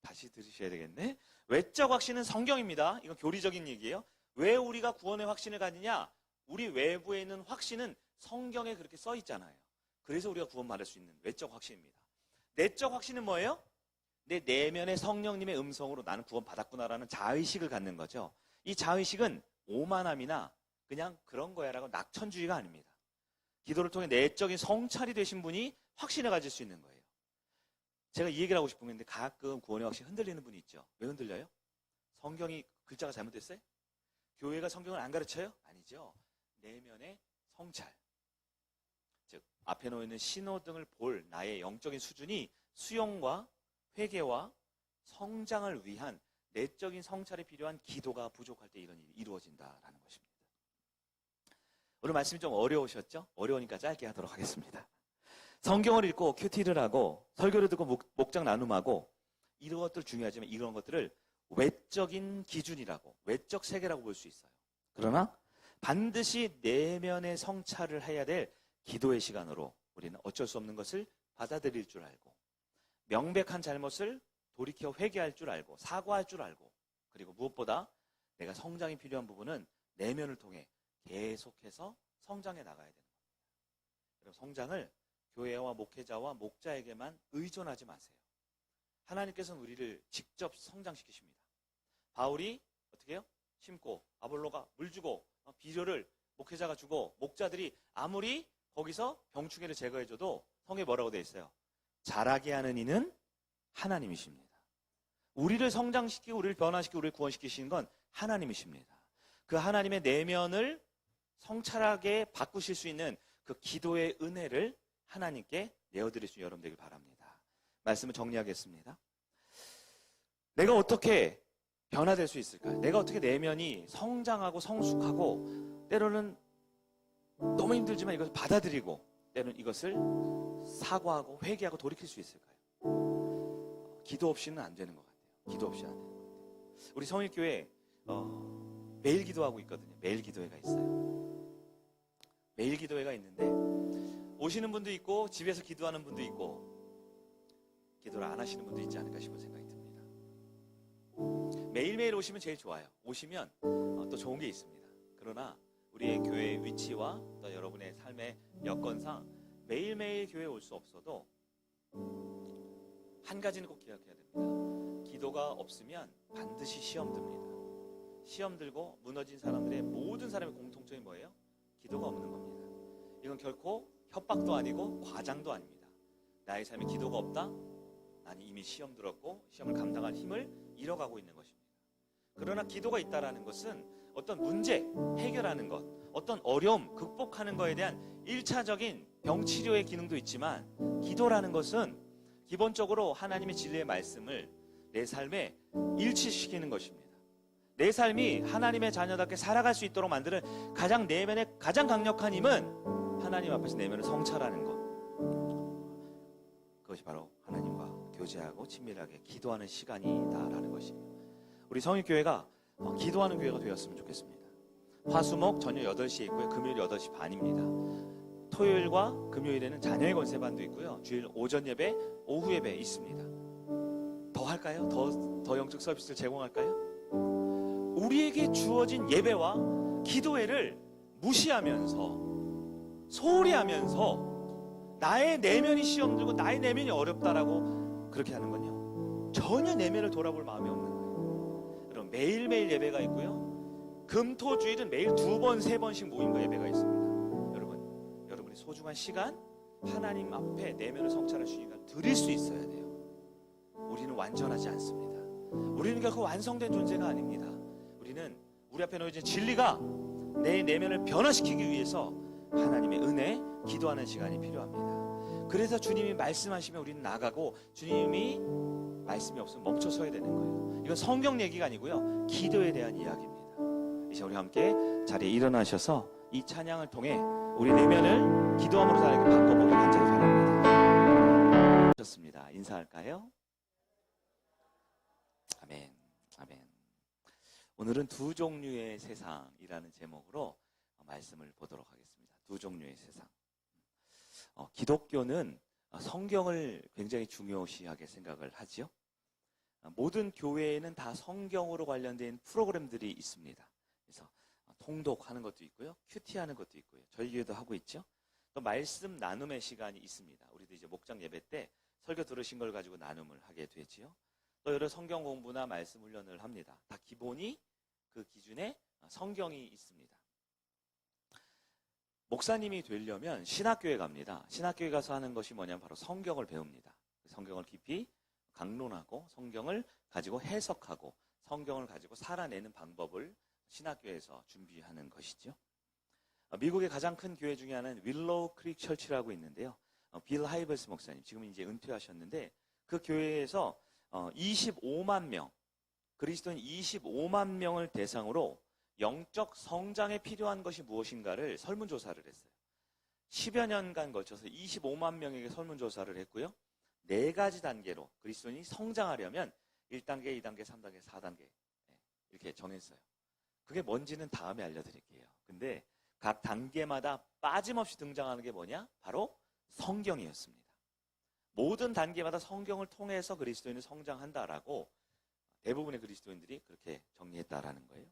다시 들으셔야 되겠네. 외적 확신은 성경입니다. 이건 교리적인 얘기예요. 왜 우리가 구원의 확신을 가지냐? 우리 외부에 있는 확신은 성경에 그렇게 써 있잖아요. 그래서 우리가 구원받을 수 있는 외적 확신입니다. 내적 확신은 뭐예요? 내 내면의 성령님의 음성으로 나는 구원받았구나라는 자의식을 갖는 거죠. 이 자의식은 오만함이나 그냥 그런 거야라고 낙천주의가 아닙니다. 기도를 통해 내적인 성찰이 되신 분이 확신을 가질 수 있는 거예요. 제가 이 얘기를 하고 싶은 건데 가끔 구원의 확신 흔들리는 분이 있죠. 왜 흔들려요? 성경이 글자가 잘못됐어요? 교회가 성경을 안 가르쳐요? 아니죠. 내면의 성찰. 즉 앞에 놓여있는 신호등을 볼 나의 영적인 수준이 수용과 회개와 성장을 위한 내적인 성찰이 필요한 기도가 부족할 때 이런 일이 이루어진다라는 것입니다. 오늘 말씀이 좀 어려우셨죠? 어려우니까 짧게 하도록 하겠습니다. 성경을 읽고 큐티를 하고 설교를 듣고 목장 나눔하고 이런 것들 중요하지만 이런 것들을 외적인 기준이라고, 외적 세계라고 볼 수 있어요. 그러나 반드시 내면의 성찰을 해야 될 기도의 시간으로 우리는 어쩔 수 없는 것을 받아들일 줄 알고 명백한 잘못을 돌이켜 회개할 줄 알고 사과할 줄 알고 그리고 무엇보다 내가 성장이 필요한 부분은 내면을 통해 계속해서 성장해 나가야 되는 겁니다. 그래서 성장을 교회와 목회자와 목자에게만 의존하지 마세요. 하나님께서는 우리를 직접 성장시키십니다. 바울이 어떻게 해요? 심고 아볼로가 물 주고 비료를 목회자가 주고 목자들이 아무리 거기서 병충해를 제거해줘도 성경에 뭐라고 되어 있어요? 자라게 하는 이는 하나님이십니다. 우리를 성장시키고 우리를 변화시키고 우리를 구원시키시는 건 하나님이십니다. 그 하나님의 내면을 성찰하게 바꾸실 수 있는 그 기도의 은혜를 하나님께 내어드릴 수 있는 여러분 되길 바랍니다. 말씀을 정리하겠습니다. 내가 어떻게 변화될 수 있을까요? 내가 어떻게 내면이 성장하고 성숙하고 때로는 너무 힘들지만 이것을 받아들이고 때로는 이것을 사과하고 회개하고 돌이킬 수 있을까요? 기도 없이는 안 되는 것 같아요. 기도 없이는 안 되는 것 같아요. 우리 성일교회 매일 기도하고 있거든요. 매일 기도회가 있어요. 매일 기도회가 있는데 오시는 분도 있고 집에서 기도하는 분도 있고 기도를 안 하시는 분도 있지 않을까 싶은 생각이 듭니다. 매일매일 오시면 제일 좋아요. 오시면 또 좋은 게 있습니다. 그러나 우리의 교회의 위치와 또 여러분의 삶의 여건상 매일매일 교회에 올 수 없어도 한 가지는 꼭 기억해야 됩니다. 기도가 없으면 반드시 시험 듭니다. 시험 들고 무너진 사람들의 모든 사람의 공통점이 뭐예요? 기도가 없는 겁니다. 이건 결코 협박도 아니고 과장도 아닙니다. 나의 삶에 기도가 없다? 나는 이미 시험 들었고 시험을 감당할 힘을 잃어가고 있는 것입니다. 그러나 기도가 있다라는 것은 어떤 문제 해결하는 것, 어떤 어려움 극복하는 것에 대한 1차적인 병치료의 기능도 있지만 기도라는 것은 기본적으로 하나님의 진리의 말씀을 내 삶에 일치시키는 것입니다. 내 삶이 하나님의 자녀답게 살아갈 수 있도록 만드는 가장 내면의 가장 강력한 힘은 하나님 앞에서 내면을 성찰하는 것. 그것이 바로 하나님과 교제하고 친밀하게 기도하는 시간이다라는 것이에요. 우리 성일교회가 기도하는 교회가 되었으면 좋겠습니다. 화수목 저녁 8시에 있고요. 금요일 8시 반입니다. 토요일과 금요일에는 자녀의 권세반도 있고요. 주일 오전 예배, 오후 예배 있습니다. 더 할까요? 더 영적 서비스를 제공할까요? 우리에게 주어진 예배와 기도회를 무시하면서 소홀히 하면서 나의 내면이 시험 들고 나의 내면이 어렵다라고 그렇게 하는 건요, 전혀 내면을 돌아볼 마음이 없는 거예요. 그럼 매일매일 예배가 있고요. 금, 토, 주일은 매일 2번, 3번씩 모임과 예배가 있습니다. 여러분의 소중한 시간, 하나님 앞에 내면을 성찰할 시간 드릴 수 있어야 돼요. 우리는 완전하지 않습니다. 우리는 결코 완성된 존재가 아닙니다. 우리는 우리 앞에 놓여진 진리가 내 내면을 변화시키기 위해서 하나님의 은혜, 기도하는 시간이 필요합니다. 그래서 주님이 말씀하시면 우리는 나가고 주님이 말씀이 없으면 멈춰 서야 되는 거예요. 이건 성경 얘기가 아니고요, 기도에 대한 이야기입니다. 이제 우리 함께 자리에 일어나셔서 이 찬양을 통해 우리 내면을 기도함으로 다르게 바꿔보길 간절히 바랍니다. 좋습니다. 인사할까요? 아멘, 아멘. 오늘은 두 종류의 세상이라는 제목으로 말씀을 보도록 하겠습니다. 두 종류의 세상. 기독교는 성경을 굉장히 중요시하게 생각을 하지요. 모든 교회에는 다 성경으로 관련된 프로그램들이 있습니다. 그래서 통독하는 것도 있고요, 큐티하는 것도 있고요. 저희 교회도 하고 있죠. 또 말씀 나눔의 시간이 있습니다. 우리도 이제 목장 예배 때 설교 들으신 걸 가지고 나눔을 하게 되지요. 또 여러 성경 공부나 말씀 훈련을 합니다. 다 기본이 그 기준에 성경이 있습니다. 목사님이 되려면 신학교에 갑니다. 신학교에 가서 하는 것이 뭐냐면 바로 성경을 배웁니다. 성경을 깊이 강론하고 성경을 가지고 해석하고 성경을 가지고 살아내는 방법을 신학교에서 준비하는 것이죠. 미국의 가장 큰 교회 중에 하나는 윌로우 크릭 철치라고 있는데요. 빌 하이버스 목사님, 지금 이제 은퇴하셨는데 그 교회에서 25만 명, 그리스도인 25만 명을 대상으로 영적 성장에 필요한 것이 무엇인가를 설문조사를 했어요. 10여 년간 거쳐서 25만 명에게 설문조사를 했고요. 4가지 단계로 그리스도인이 성장하려면 1단계, 2단계, 3단계, 4단계 이렇게 정했어요. 그게 뭔지는 다음에 알려드릴게요. 근데 각 단계마다 빠짐없이 등장하는 게 뭐냐? 바로 성경이었습니다. 모든 단계마다 성경을 통해서 그리스도인은 성장한다라고 대부분의 그리스도인들이 그렇게 정리했다라는 거예요.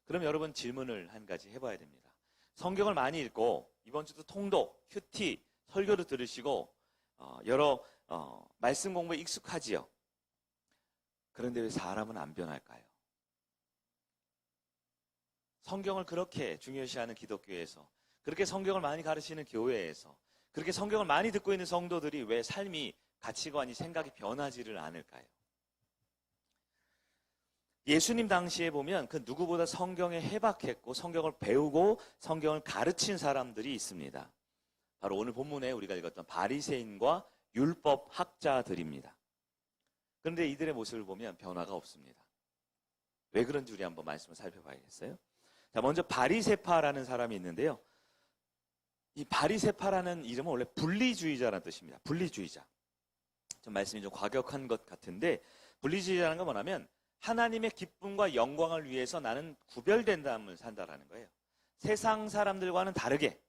그럼 여러분 질문을 한 가지 해봐야 됩니다. 성경을 많이 읽고 이번 주도 통독, 큐티, 설교를 들으시고 여러 말씀 공부에 익숙하지요. 그런데 왜 사람은 안 변할까요? 성경을 그렇게 중요시하는 기독교에서, 그렇게 성경을 많이 가르치는 교회에서, 그렇게 성경을 많이 듣고 있는 성도들이 왜 삶이, 가치관이, 생각이 변하지를 않을까요? 예수님 당시에 보면 그 누구보다 성경에 해박했고 성경을 배우고 성경을 가르친 사람들이 있습니다. 바로 오늘 본문에 우리가 읽었던 바리새인과 율법 학자들입니다. 그런데 이들의 모습을 보면 변화가 없습니다. 왜 그런지 우리 한번 말씀을 살펴봐야겠어요. 자, 먼저 바리새파라는 사람이 있는데요. 이 바리새파라는 이름은 원래 분리주의자라는 뜻입니다. 분리주의자. 좀 말씀이 좀 과격한 것 같은데, 분리주의자라는 건 뭐냐면 하나님의 기쁨과 영광을 위해서 나는 구별된 삶을 산다라는 거예요. 세상 사람들과는 다르게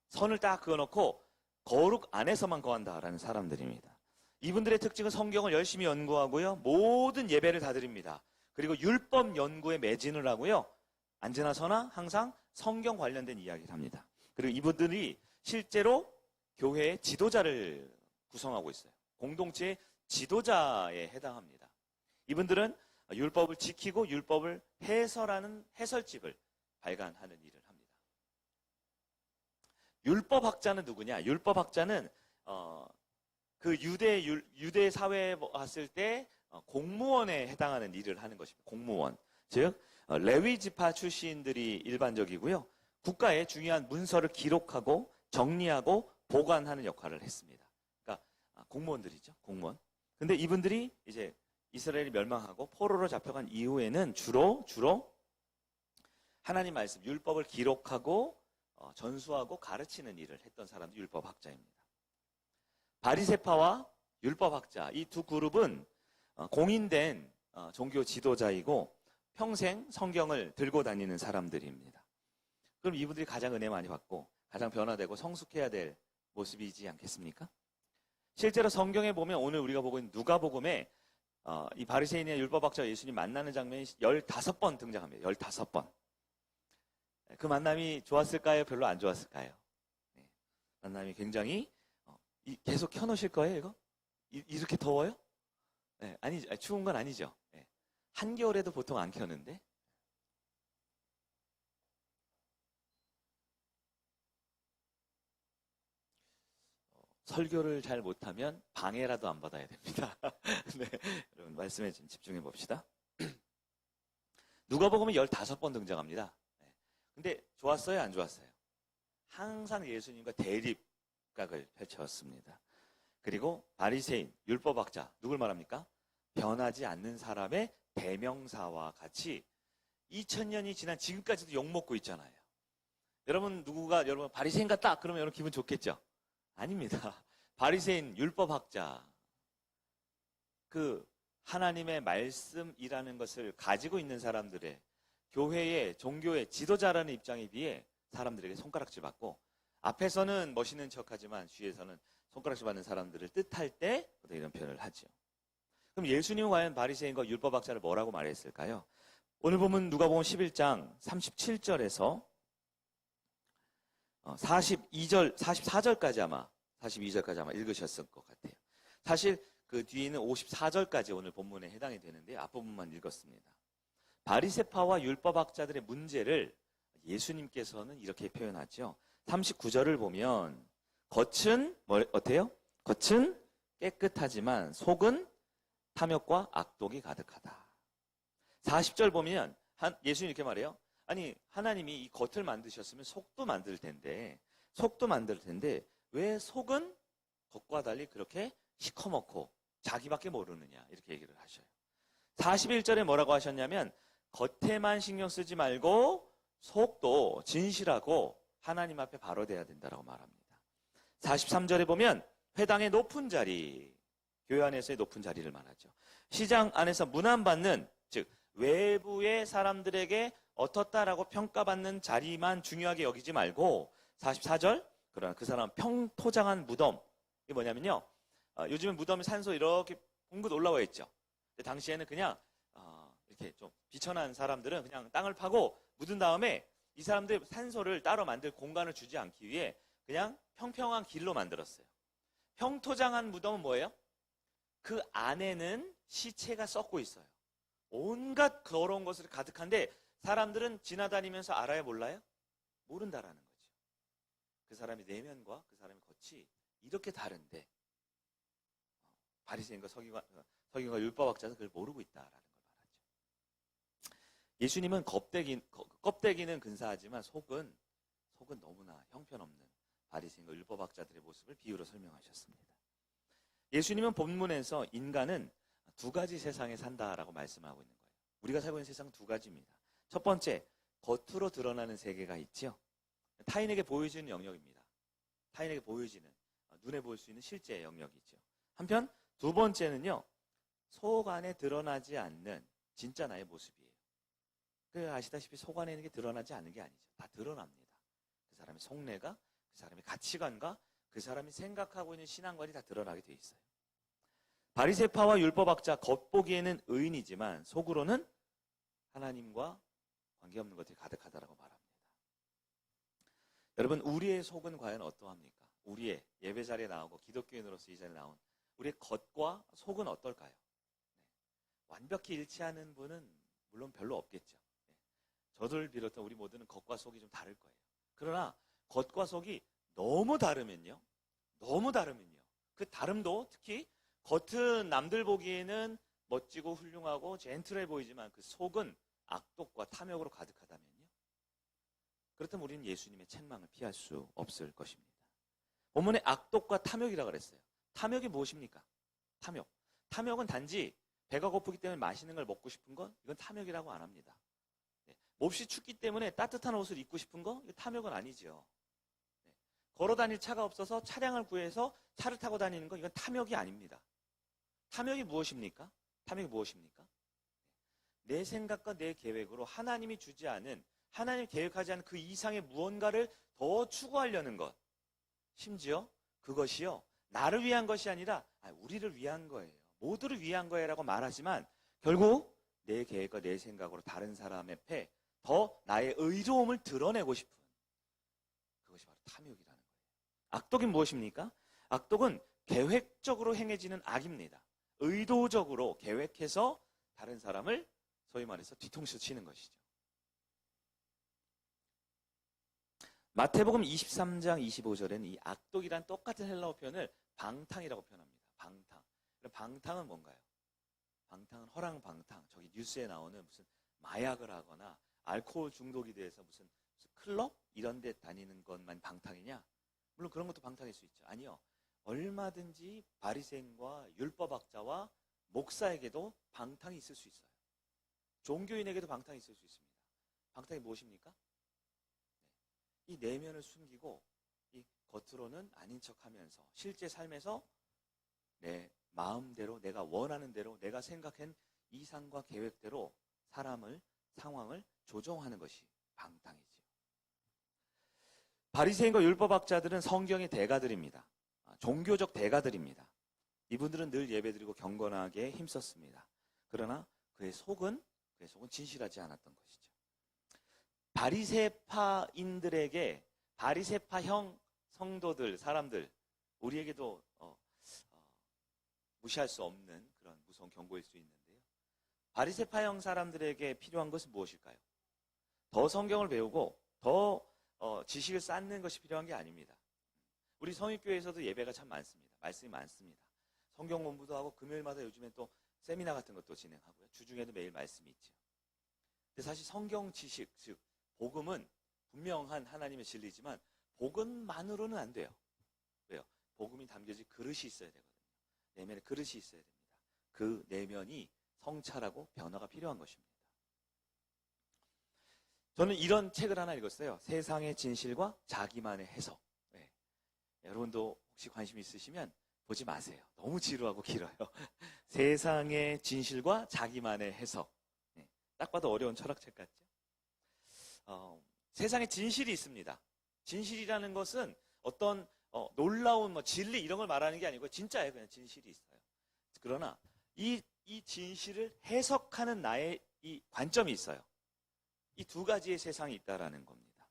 선을 딱 그어놓고 거룩 안에서만 거한다라는 사람들입니다. 이분들의 특징은 성경을 열심히 연구하고요. 모든 예배를 다 드립니다. 그리고 율법 연구에 매진을 하고요. 앉으나 서나 항상 성경 관련된 이야기를 합니다. 그리고 이분들이 실제로 교회의 지도자를 구성하고 있어요. 공동체의 지도자에 해당합니다. 이분들은 율법을 지키고 율법을 해설하는 해설집을 발간하는 일을 합니다. 율법학자는 누구냐? 율법학자는 그 유대 사회에 봤을 때 공무원에 해당하는 일을 하는 것입니다. 공무원. 즉 레위 지파 출신들이 일반적이고요. 국가의 중요한 문서를 기록하고 정리하고 보관하는 역할을 했습니다. 그러니까 공무원들이죠. 공무원. 근데 이분들이 이제 이스라엘이 멸망하고 포로로 잡혀간 이후에는 주로 하나님 말씀, 율법을 기록하고 전수하고 가르치는 일을 했던 사람도 율법학자입니다. 바리새파와 율법학자, 이 두 그룹은 공인된 종교 지도자이고 평생 성경을 들고 다니는 사람들입니다. 그럼 이분들이 가장 은혜 많이 받고 가장 변화되고 성숙해야 될 모습이지 않겠습니까? 실제로 성경에 보면 오늘 우리가 보고 있는 누가복음에 이 바리새인이나 율법학자와 예수님 만나는 장면이 15번 등장합니다. 15번. 그 만남이 좋았을까요? 별로 안 좋았을까요? 네. 만남이 굉장히 계속 켜놓으실 거예요, 이거? 이렇게 더워요? 네, 추운 건 아니죠. 네. 한겨울에도 보통 안 켜는데. 설교를 잘 못하면 방해라도 안 받아야 됩니다. 네, 여러분 말씀에 좀 집중해 봅시다. 누가복음은 15번 등장합니다. 네. 근데 좋았어요, 안 좋았어요? 항상 예수님과 대립각을 펼쳐왔습니다. 그리고 바리새인, 율법학자, 누굴 말합니까? 변하지 않는 사람의 대명사와 같이 2000년이 지난 지금까지도 욕먹고 있잖아요. 여러분 여러분 바리새인 같다 그러면 여러분 기분 좋겠죠? 아닙니다. 바리새인, 율법학자, 그 하나님의 말씀이라는 것을 가지고 있는 사람들의 교회의 종교의 지도자라는 입장에 비해 사람들에게 손가락질 받고 앞에서는 멋있는 척하지만 뒤에서는 손가락질 받는 사람들을 뜻할 때 이런 표현을 하죠. 그럼 예수님은 과연 바리새인과 율법학자를 뭐라고 말했을까요? 오늘 보면 누가복음 11장 37절에서 44절까지 아마 읽으셨을 것 같아요. 사실 그 뒤에는 54절까지 오늘 본문에 해당이 되는데 앞부분만 읽었습니다. 바리새파와 율법학자들의 문제를 예수님께서는 이렇게 표현하죠. 39절을 보면 겉은 어때요? 겉은 깨끗하지만 속은 탐욕과 악독이 가득하다. 40절 보면 예수님이 이렇게 말해요. 아니 하나님이 이 겉을 만드셨으면 속도 만들 텐데 왜 속은 겉과 달리 그렇게 시커멓고 자기밖에 모르느냐 이렇게 얘기를 하셔요. 41절에 뭐라고 하셨냐면 겉에만 신경 쓰지 말고 속도 진실하고 하나님 앞에 바로 돼야 된다고 말합니다. 43절에 보면 회당의 높은 자리, 교회 안에서의 높은 자리를 말하죠. 시장 안에서 문안받는, 즉 외부의 사람들에게 어떻다라고 평가받는 자리만 중요하게 여기지 말고 44절, 그러나 그 사람은 평토장한 무덤. 이게 뭐냐면요. 요즘은 무덤에 산소 이렇게 봉긋 올라와 있죠. 근데 당시에는 그냥 이렇게 좀 비천한 사람들은 그냥 땅을 파고 묻은 다음에 이 사람들 산소를 따로 만들 공간을 주지 않기 위해 그냥 평평한 길로 만들었어요. 평토장한 무덤은 뭐예요? 그 안에는 시체가 썩고 있어요. 온갖 더러운 것으로 가득한데 사람들은 지나다니면서 알아요, 몰라요? 모른다라는 거죠. 그 사람의 내면과 그 사람의 겉이 이렇게 다른데 바리새인과 서기관과 율법학자는 그걸 모르고 있다라는 걸 말하죠. 예수님은 껍데기는 근사하지만 속은 너무나 형편없는 바리새인과 율법학자들의 모습을 비유로 설명하셨습니다. 예수님은 본문에서 인간은 두 가지 세상에 산다라고 말씀하고 있는 거예요. 우리가 살고 있는 세상은 두 가지입니다. 첫 번째, 겉으로 드러나는 세계가 있죠. 타인에게 보여지는 영역입니다. 타인에게 보여지는, 눈에 볼 수 있는 실제 영역이죠. 한편 두 번째는요, 속 안에 드러나지 않는 진짜 나의 모습이에요. 아시다시피 속 안에 있는 게 드러나지 않는 게 아니죠. 다 드러납니다. 그 사람의 속내가, 그 사람의 가치관과 그 사람이 생각하고 있는 신앙관이 다 드러나게 돼 있어요. 바리새파와 율법학자, 겉보기에는 의인이지만 속으로는 하나님과 관계없는 것들이 가득하다라고 말합니다. 여러분, 우리의 속은 과연 어떠합니까? 우리의 예배 자리에 나오고 기독교인으로서 이 자리에 나온 우리의 겉과 속은 어떨까요? 네. 완벽히 일치하는 분은 물론 별로 없겠죠. 네. 저를 비롯한 우리 모두는 겉과 속이 좀 다를 거예요. 그러나 겉과 속이 너무 다르면요. 그 다름도 특히 겉은 남들 보기에는 멋지고 훌륭하고 젠틀해 보이지만 그 속은 악독과 탐욕으로 가득하다면요. 그렇다면 우리는 예수님의 책망을 피할 수 없을 것입니다. 본문에 악독과 탐욕이라고 그랬어요. 탐욕이 무엇입니까? 탐욕은 단지 배가 고프기 때문에 맛있는 걸 먹고 싶은 것, 이건 탐욕이라고 안 합니다. 네. 몹시 춥기 때문에 따뜻한 옷을 입고 싶은 거, 이거 탐욕은 아니죠. 네. 걸어 다닐 차가 없어서 차량을 구해서 차를 타고 다니는 거, 이건 탐욕이 아닙니다. 탐욕이 무엇입니까? 내 생각과 내 계획으로 하나님이 주지 않은, 하나님이 계획하지 않은 그 이상의 무언가를 더 추구하려는 것. 심지어 그것이요, 나를 위한 것이 아니라 우리를 위한 거예요. 모두를 위한 거예요라고 말하지만 결국 내 계획과 내 생각으로 다른 사람의 앞에 더 나의 의로움을 드러내고 싶은, 그것이 바로 탐욕이라는 거예요. 악독이 무엇입니까? 악독은 계획적으로 행해지는 악입니다. 의도적으로 계획해서 다른 사람을 소위 말해서 뒤통수 치는 것이죠. 마태복음 23장 25절에는 이 악독이란 똑같은 헬라어 표현을 방탕이라고 표현합니다. 방탕은 뭔가요? 방탕은 허랑방탕. 저기 뉴스에 나오는 무슨 마약을 하거나 알코올 중독이 돼서 무슨 클럽 이런 데 다니는 것만 방탕이냐? 물론 그런 것도 방탕일 수 있죠. 아니요. 얼마든지 바리새인과 율법학자와 목사에게도 방탕이 있을 수 있어요. 종교인에게도 방탕이 있을 수 있습니다. 방탕이 무엇입니까? 이 내면을 숨기고 이 겉으로는 아닌 척하면서 실제 삶에서 내 마음대로, 내가 원하는 대로, 내가 생각한 이상과 계획대로 사람을, 상황을 조종하는 것이 방탕이지요. 바리새인과 율법학자들은 성경의 대가들입니다. 종교적 대가들입니다. 이분들은 늘 예배드리고 경건하게 힘썼습니다. 그러나 그의 속은 진실하지 않았던 것이죠. 바리새파인들에게, 바리새파형 성도들, 사람들, 우리에게도 무시할 수 없는 그런 무서운 경고일 수 있는데요. 바리새파형 사람들에게 필요한 것은 무엇일까요? 더 성경을 배우고 더 지식을 쌓는 것이 필요한 게 아닙니다. 우리 성육교회에서도 예배가 참 많습니다. 말씀이 많습니다. 성경 공부도 하고 금요일마다 요즘엔 또 세미나 같은 것도 진행하고요. 주중에도 매일 말씀이 있죠. 근데 사실 성경 지식, 즉 복음은 분명한 하나님의 진리지만 복음만으로는 안 돼요. 왜요? 복음이 담겨질 그릇이 있어야 되거든요. 내면에 그릇이 있어야 됩니다. 그 내면이 성찰하고 변화가 필요한 것입니다. 저는 이런 책을 하나 읽었어요. 세상의 진실과 자기만의 해석. 네. 여러분도 혹시 관심 있으시면 보지 마세요. 너무 지루하고 길어요. 세상의 진실과 자기만의 해석. 네. 딱 봐도 어려운 철학책 같죠? 세상에 진실이 있습니다. 진실이라는 것은 어떤 놀라운 진리 이런 걸 말하는 게 아니고 진짜예요. 그냥 진실이 있어요. 그러나 이 진실을 해석하는 나의 이 관점이 있어요. 이 두 가지의 세상이 있다라는 겁니다.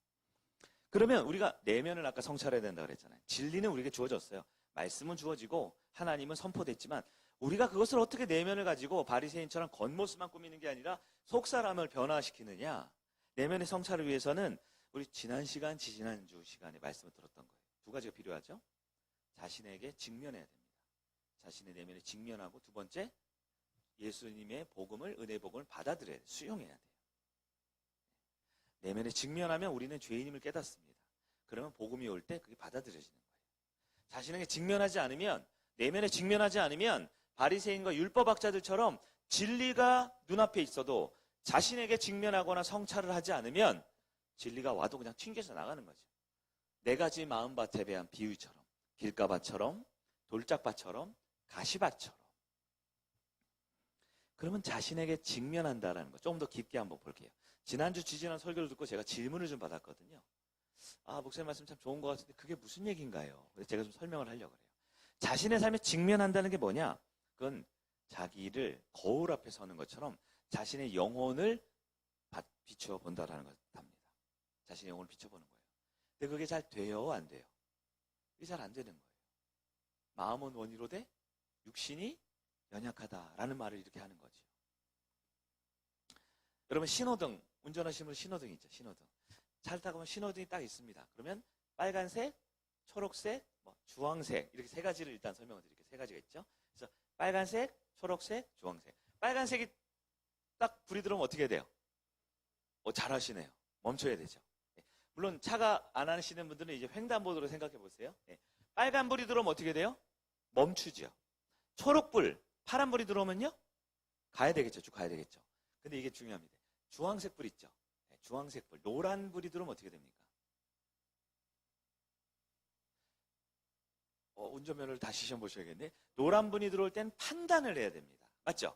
그러면 우리가 내면을 아까 성찰해야 된다고 그랬잖아요. 진리는 우리에게 주어졌어요. 말씀은 주어지고 하나님은 선포됐지만 우리가 그것을 어떻게 내면을 가지고 바리새인처럼 겉모습만 꾸미는 게 아니라 속사람을 변화시키느냐. 내면의 성찰을 위해서는 우리 지난주 시간에 말씀을 들었던 거예요. 두 가지가 필요하죠. 자신에게 직면해야 됩니다. 자신의 내면에 직면하고 두 번째, 예수님의 복음을, 은혜 복음을 받아들여야 돼요. 수용해야 돼요. 내면에 직면하면 우리는 죄인임을 깨닫습니다. 그러면 복음이 올 때 그게 받아들여지는 거예요. 자신에게 직면하지 않으면, 내면에 직면하지 않으면 바리새인과 율법학자들처럼 진리가 눈앞에 있어도 자신에게 직면하거나 성찰을 하지 않으면 진리가 와도 그냥 튕겨져 나가는 거죠. 네 가지 마음밭에 대한 비유처럼, 길가밭처럼, 돌짝밭처럼, 가시밭처럼. 그러면 자신에게 직면한다라는 거 좀 더 깊게 한번 볼게요. 지난주 지지난 설교를 듣고 제가 질문을 좀 받았거든요. 아, 목사님 말씀 참 좋은 것 같은데 그게 무슨 얘기인가요? 그래서 제가 좀 설명을 하려고 그래요. 자신의 삶에 직면한다는 게 뭐냐? 그건 자기를 거울 앞에 서는 것처럼 자신의 영혼을 비추어 본다라는 것입니다. 자신의 영혼을 비춰보는 거예요. 근데 그게 잘 돼요? 안 돼요? 이게 잘 안 되는 거예요. 마음은 원이로되 육신이 연약하다라는 말을 이렇게 하는 거죠. 여러분 신호등, 운전하시는 분 신호등 있죠? 신호등. 차를 타고 보면 신호등이 딱 있습니다. 그러면 빨간색, 초록색, 주황색 이렇게 세 가지를 일단 설명을 드릴게요. 세 가지가 있죠. 그래서 빨간색, 초록색, 주황색. 빨간색이 딱 불이 들어오면 어떻게 해야 돼요? 잘하시네요. 멈춰야 되죠. 물론 차가 안 하시는 분들은 이제 횡단보도로 생각해 보세요. 빨간불이 들어오면 어떻게 돼요? 멈추죠. 초록불, 파란불이 들어오면요? 가야 되겠죠. 쭉 가야 되겠죠. 근데 이게 중요합니다. 주황색 불 있죠. 주황색 불, 노란불이 들어오면 어떻게 됩니까? 운전면허를 다시 시험 보셔야겠네. 노란불이 들어올 땐 판단을 해야 됩니다. 맞죠?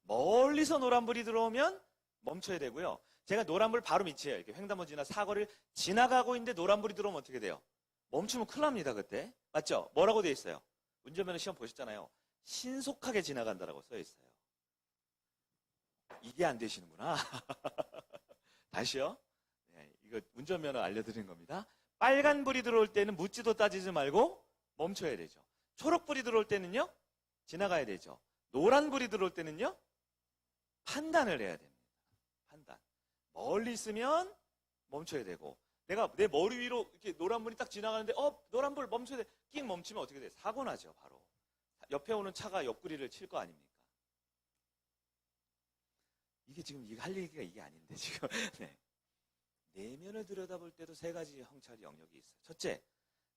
멀리서 노란불이 들어오면 멈춰야 되고요. 제가 노란불 바로 밑이에요. 이렇게 횡단보도나 사거리를 지나가고 있는데 노란불이 들어오면 어떻게 돼요? 멈추면 큰일 납니다, 그때. 맞죠? 뭐라고 돼 있어요? 운전면허 시험 보셨잖아요. 신속하게 지나간다라고 써 있어요. 이게 안 되시는구나. 다시요. 네, 이거 운전면허 알려드리는 겁니다. 빨간불이 들어올 때는 묻지도 따지지 말고 멈춰야 되죠. 초록불이 들어올 때는요, 지나가야 되죠. 노란불이 들어올 때는요, 판단을 해야 됩니다. 판단. 멀리 있으면 멈춰야 되고, 내가 내 머리 위로 이렇게 노란불이 딱 지나가는데, 노란불 멈춰야 돼. 낑 멈추면 어떻게 돼? 사고 나죠, 바로. 옆에 오는 차가 옆구리를 칠 거 아닙니까? 이게 지금 할 얘기가 이게 아닌데, 지금. 네. 내면을 들여다볼 때도 세 가지 형찰 영역이 있어요. 첫째,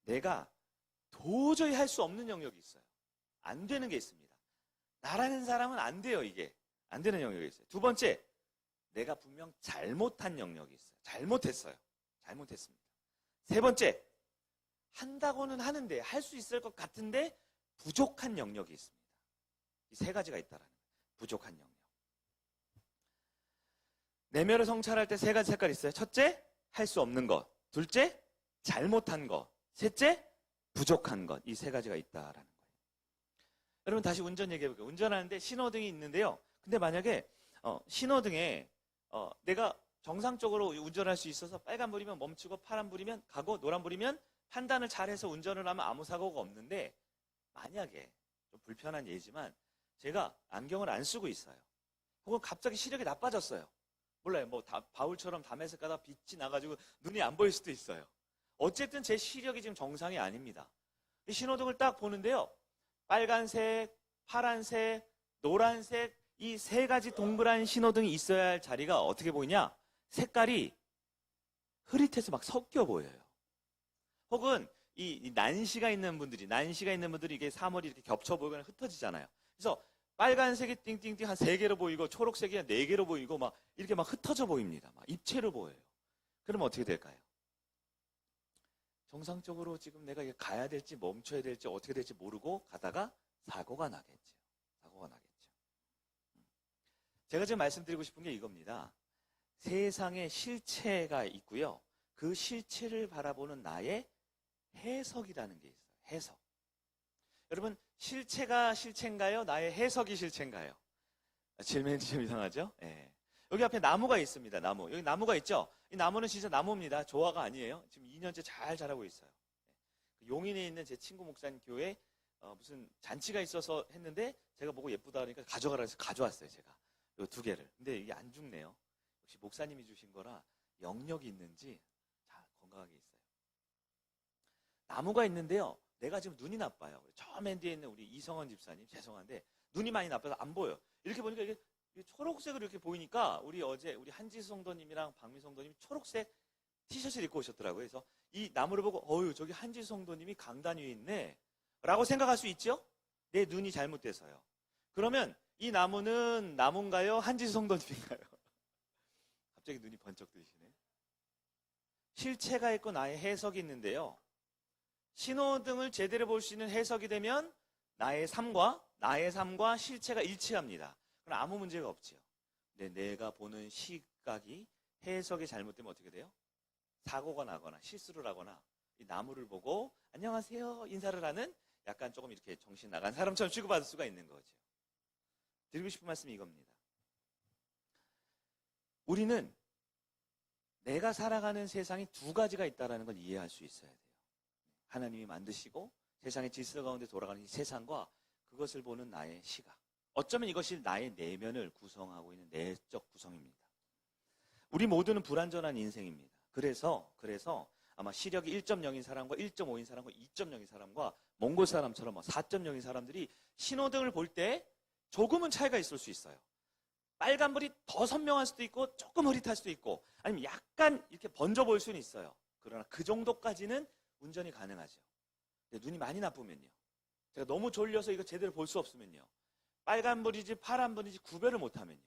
내가 도저히 할 수 없는 영역이 있어요. 안 되는 게 있습니다. 나라는 사람은 안 돼요, 이게. 안 되는 영역이 있어요. 두 번째, 내가 분명 잘못한 영역이 있어요. 잘못했어요. 잘못했습니다. 세 번째, 한다고는 하는데, 할 수 있을 것 같은데, 부족한 영역이 있습니다. 이 세 가지가 있다라는 거예요. 부족한 영역. 내면을 성찰할 때 세 가지 색깔이 있어요. 첫째, 할 수 없는 것. 둘째, 잘못한 것. 셋째, 부족한 것. 이 세 가지가 있다라는 거예요. 여러분 다시 운전 얘기해 볼게요. 운전하는데 신호등이 있는데요. 근데 만약에 신호등에 내가 정상적으로 운전할 수 있어서 빨간불이면 멈추고 파란불이면 가고 노란불이면 판단을 잘해서 운전을 하면 아무 사고가 없는데 만약에 좀 불편한 예지만 제가 안경을 안 쓰고 있어요. 혹은 갑자기 시력이 나빠졌어요. 몰라요. 바울처럼 담에서 가다 빛이 나가지고 눈이 안 보일 수도 있어요. 어쨌든 제 시력이 지금 정상이 아닙니다. 이 신호등을 딱 보는데요. 빨간색, 파란색, 노란색 이 세 가지 동그란 신호등이 있어야 할 자리가 어떻게 보이냐? 색깔이 흐릿해서 막 섞여 보여요. 혹은 이 난시가 있는 분들이 이게 사물이 이렇게 겹쳐 보이거나 흩어지잖아요. 그래서 빨간색이 띵띵띵 한 3개로 보이고 초록색이 한 4개로 보이고 막 이렇게 막 흩어져 보입니다. 막 입체로 보여요. 그러면 어떻게 될까요? 정상적으로 지금 내가 가야 될지 멈춰야 될지 어떻게 될지 모르고 가다가 사고가 나겠죠. 사고가 나겠죠. 제가 지금 말씀드리고 싶은 게 이겁니다. 세상에 실체가 있고요. 그 실체를 바라보는 나의 해석이라는 게 있어요. 해석. 여러분 실체가 실체인가요? 나의 해석이 실체인가요? 질문이 좀 이상하죠? 네. 여기 앞에 나무가 있습니다. 나무. 여기 나무가 있죠? 이 나무는 진짜 나무입니다. 조화가 아니에요. 지금 2년째 잘 자라고 있어요. 용인에 있는 제 친구 목사님 교회 무슨 잔치가 있어서 했는데 제가 보고 예쁘다 하니까 가져가라 해서 가져왔어요. 제가. 요 2개를. 근데 이게 안 죽네요. 역시 목사님이 주신 거라 영역이 있는지 잘 건강하게 있어요. 나무가 있는데요. 내가 지금 눈이 나빠요. 저 맨 뒤에 있는 우리 이성원 집사님 죄송한데 눈이 많이 나빠서 안 보여요. 이렇게 보니까 이게 초록색으로 이렇게 보이니까 우리 한지수 성도님이랑 박미 성도님이 초록색 티셔츠를 입고 오셨더라고요. 그래서 이 나무를 보고 저기 한지수 성도님이 강단 위에 있네 라고 생각할 수 있죠? 내 눈이 잘못돼서요. 그러면 이 나무는 나무인가요? 한지수 성도님인가요? 갑자기 눈이 번쩍 뜨시네. 실체가 있고 나의 해석이 있는데요. 신호등을 제대로 볼 수 있는 해석이 되면 나의 삶과 실체가 일치합니다. 그럼 아무 문제가 없지요. 근데 내가 보는 시각이 해석이 잘못되면 어떻게 돼요? 사고가 나거나 실수를 하거나 이 나무를 보고 안녕하세요 인사를 하는 약간 조금 이렇게 정신 나간 사람처럼 취급받을 수가 있는 거죠. 드리고 싶은 말씀이 이겁니다. 우리는 내가 살아가는 세상이 두 가지가 있다는 걸 이해할 수 있어야 돼요. 하나님이 만드시고 세상의 질서 가운데 돌아가는 이 세상과 그것을 보는 나의 시각. 어쩌면 이것이 나의 내면을 구성하고 있는 내적 구성입니다. 우리 모두는 불완전한 인생입니다. 그래서 아마 시력이 1.0인 사람과 1.5인 사람과 2.0인 사람과 몽골 사람처럼 4.0인 사람들이 신호등을 볼 때 조금은 차이가 있을 수 있어요. 빨간불이 더 선명할 수도 있고 조금 흐릿할 수도 있고 아니면 약간 이렇게 번져 보일 수는 있어요. 그러나 그 정도까지는 운전이 가능하죠. 근데 눈이 많이 나쁘면요. 제가 너무 졸려서 이거 제대로 볼 수 없으면요. 빨간불이지 파란불이지 구별을 못하면요.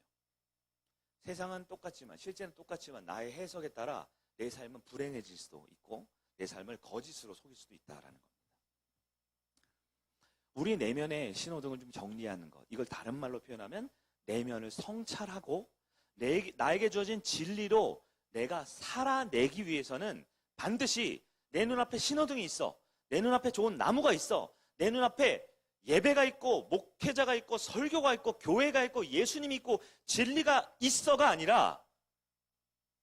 세상은 똑같지만 실제는 똑같지만 나의 해석에 따라 내 삶은 불행해질 수도 있고 내 삶을 거짓으로 속일 수도 있다라는 겁니다. 우리 내면의 신호등을 좀 정리하는 것. 이걸 다른 말로 표현하면 내면을 성찰하고 나에게 주어진 진리로 내가 살아내기 위해서는 반드시 내 눈앞에 신호등이 있어. 내 눈앞에 좋은 나무가 있어. 내 눈앞에 예배가 있고 목회자가 있고 설교가 있고 교회가 있고 예수님이 있고 진리가 있어가 아니라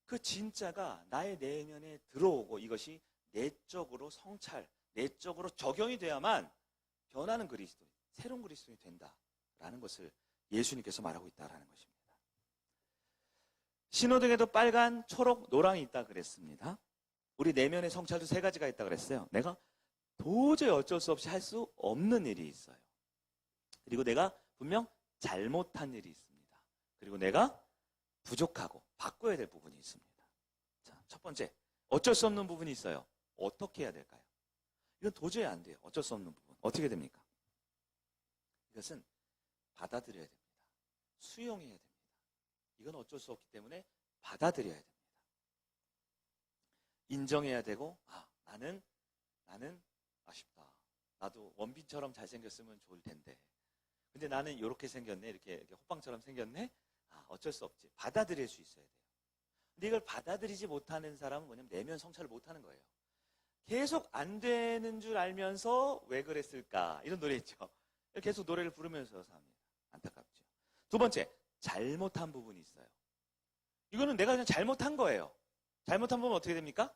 그 진짜가 나의 내면에 들어오고 이것이 내적으로 성찰, 내적으로 적용이 돼야만 변하는 그리스도인, 새로운 그리스도인이 된다라는 것을 예수님께서 말하고 있다라는 것입니다. 신호등에도 빨간, 초록, 노랑이 있다 그랬습니다. 우리 내면의 성찰도 세 가지가 있다 그랬어요. 내가 도저히 어쩔 수 없이 할 수 없는 일이 있어요. 그리고 내가 분명 잘못한 일이 있습니다. 그리고 내가 부족하고 바꿔야 될 부분이 있습니다. 자, 첫 번째, 어쩔 수 없는 부분이 있어요. 어떻게 해야 될까요? 이건 도저히 안 돼요. 어쩔 수 없는 부분. 어떻게 됩니까? 이것은 받아들여야 됩니다. 수용해야 됩니다. 이건 어쩔 수 없기 때문에 받아들여야 됩니다. 인정해야 되고, 나는 아쉽다. 나도 원빈처럼 잘생겼으면 좋을 텐데. 근데 나는 이렇게 생겼네. 이렇게 호빵처럼 생겼네. 어쩔 수 없지. 받아들일 수 있어야 돼요. 근데 이걸 받아들이지 못하는 사람은 뭐냐면 내면 성찰을 못하는 거예요. 계속 안 되는 줄 알면서 왜 그랬을까? 이런 노래 있죠. 계속 노래를 부르면서 삽니다. 안타깝죠. 두 번째, 잘못한 부분이 있어요. 이거는 내가 그냥 잘못한 거예요. 잘못한 부분 어떻게 됩니까?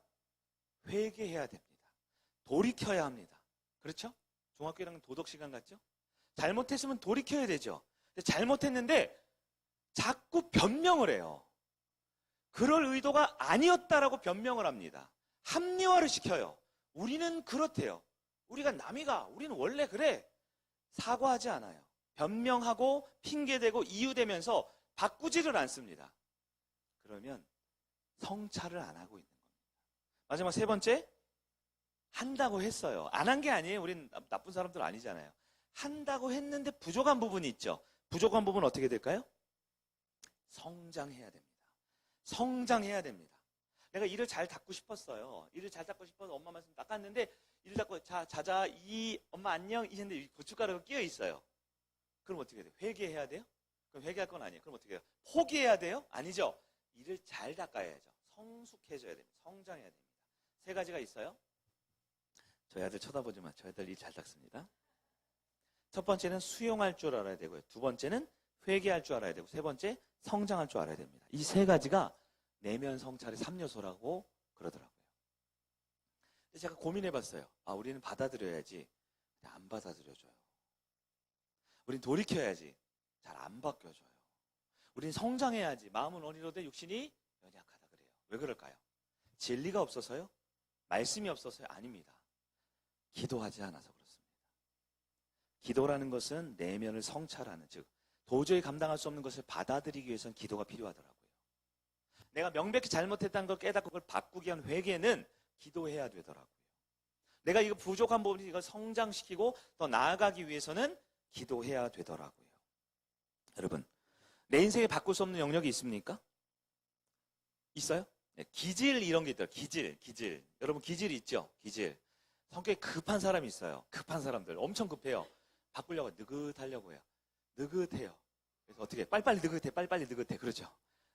회개해야 됩니다. 돌이켜야 합니다. 그렇죠? 중학교 1학년 도덕 시간 같죠? 잘못했으면 돌이켜야 되죠. 근데 잘못했는데 자꾸 변명을 해요. 그럴 의도가 아니었다라고 변명을 합니다. 합리화를 시켜요. 우리는 그렇대요. 우리가 남이가 우리는 원래 그래. 사과하지 않아요. 변명하고 핑계대고 이유대면서 바꾸지를 않습니다. 그러면 성찰을 안 하고 있는 겁니다. 마지막 세 번째, 한다고 했어요. 안 한 게 아니에요. 우린 나쁜 사람들 아니잖아요. 한다고 했는데 부족한 부분이 있죠. 부족한 부분은 어떻게 될까요? 성장해야 됩니다. 성장해야 됩니다. 내가 이를 잘 닦고 싶었어요. 이를 잘 닦고 싶어서 엄마 말씀 닦았는데 이를 닦고 자자 이 엄마 안녕 이랬는데 고춧가루가 끼어 있어요. 그럼 어떻게 돼요? 회개해야 돼요? 그럼 회개할 건 아니에요. 그럼 어떻게 해요? 포기해야 돼요? 아니죠. 이를 잘 닦아야죠. 성숙해져야 됩니다. 성장해야 됩니다. 세 가지가 있어요. 저희 아들 쳐다보지 마. 저희 아들 일 잘 닦습니다. 첫 번째는 수용할 줄 알아야 되고요. 두 번째는 회개할 줄 알아야 되고 세 번째 성장할 줄 알아야 됩니다. 이 세 가지가 내면 성찰의 3요소라고 그러더라고요. 근데 제가 고민해봤어요. 우리는 받아들여야지. 근데 안 받아들여줘요. 우린 돌이켜야지. 잘 안 바뀌어줘요. 우린 성장해야지. 마음은 어리로되 육신이 연약하다 그래요. 왜 그럴까요? 진리가 없어서요? 말씀이 없어서요? 아닙니다. 기도하지 않아서 그렇습니다. 기도라는 것은 내면을 성찰하는, 즉 도저히 감당할 수 없는 것을 받아들이기 위해서는 기도가 필요하더라고요. 내가 명백히 잘못했다는 걸 깨닫고 그걸 바꾸기 위한 회개는 기도해야 되더라고요. 내가 이거 부족한 부분이 이걸 성장시키고 더 나아가기 위해서는 기도해야 되더라고요. 여러분, 내 인생에 바꿀 수 없는 영역이 있습니까? 있어요? 네, 기질 이런 게 있더라고요. 기질. 여러분 기질 있죠? 기질. 성격이 급한 사람이 있어요. 급한 사람들. 엄청 급해요. 바꾸려고 느긋하려고 해요. 느긋해요. 그래서 어떻게 빨리빨리 느긋해. 빨리빨리 느긋해. 그러죠.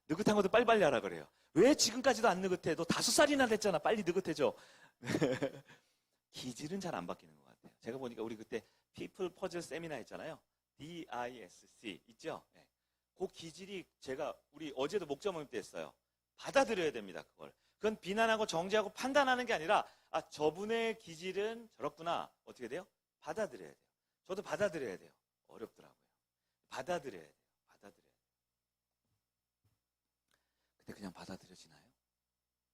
느긋한 것도 빨리빨리 하라 그래요. 왜 지금까지도 안 느긋해? 너 5살이나 됐잖아. 빨리 느긋해져. 기질은 잘 안 바뀌는 것 같아요. 제가 보니까 우리 그때 피플 퍼즐 세미나 했잖아요. DISC 있죠? 네. 그 기질이 우리 어제도 목자 모임 때 했어요. 받아들여야 됩니다. 그건 비난하고 정죄하고 판단하는 게 아니라 저분의 기질은 저렇구나. 어떻게 돼요? 받아들여야 돼요. 저도 받아들여야 돼요. 어렵더라고요. 받아들여야 돼요. 근데 그냥 받아들여지나요?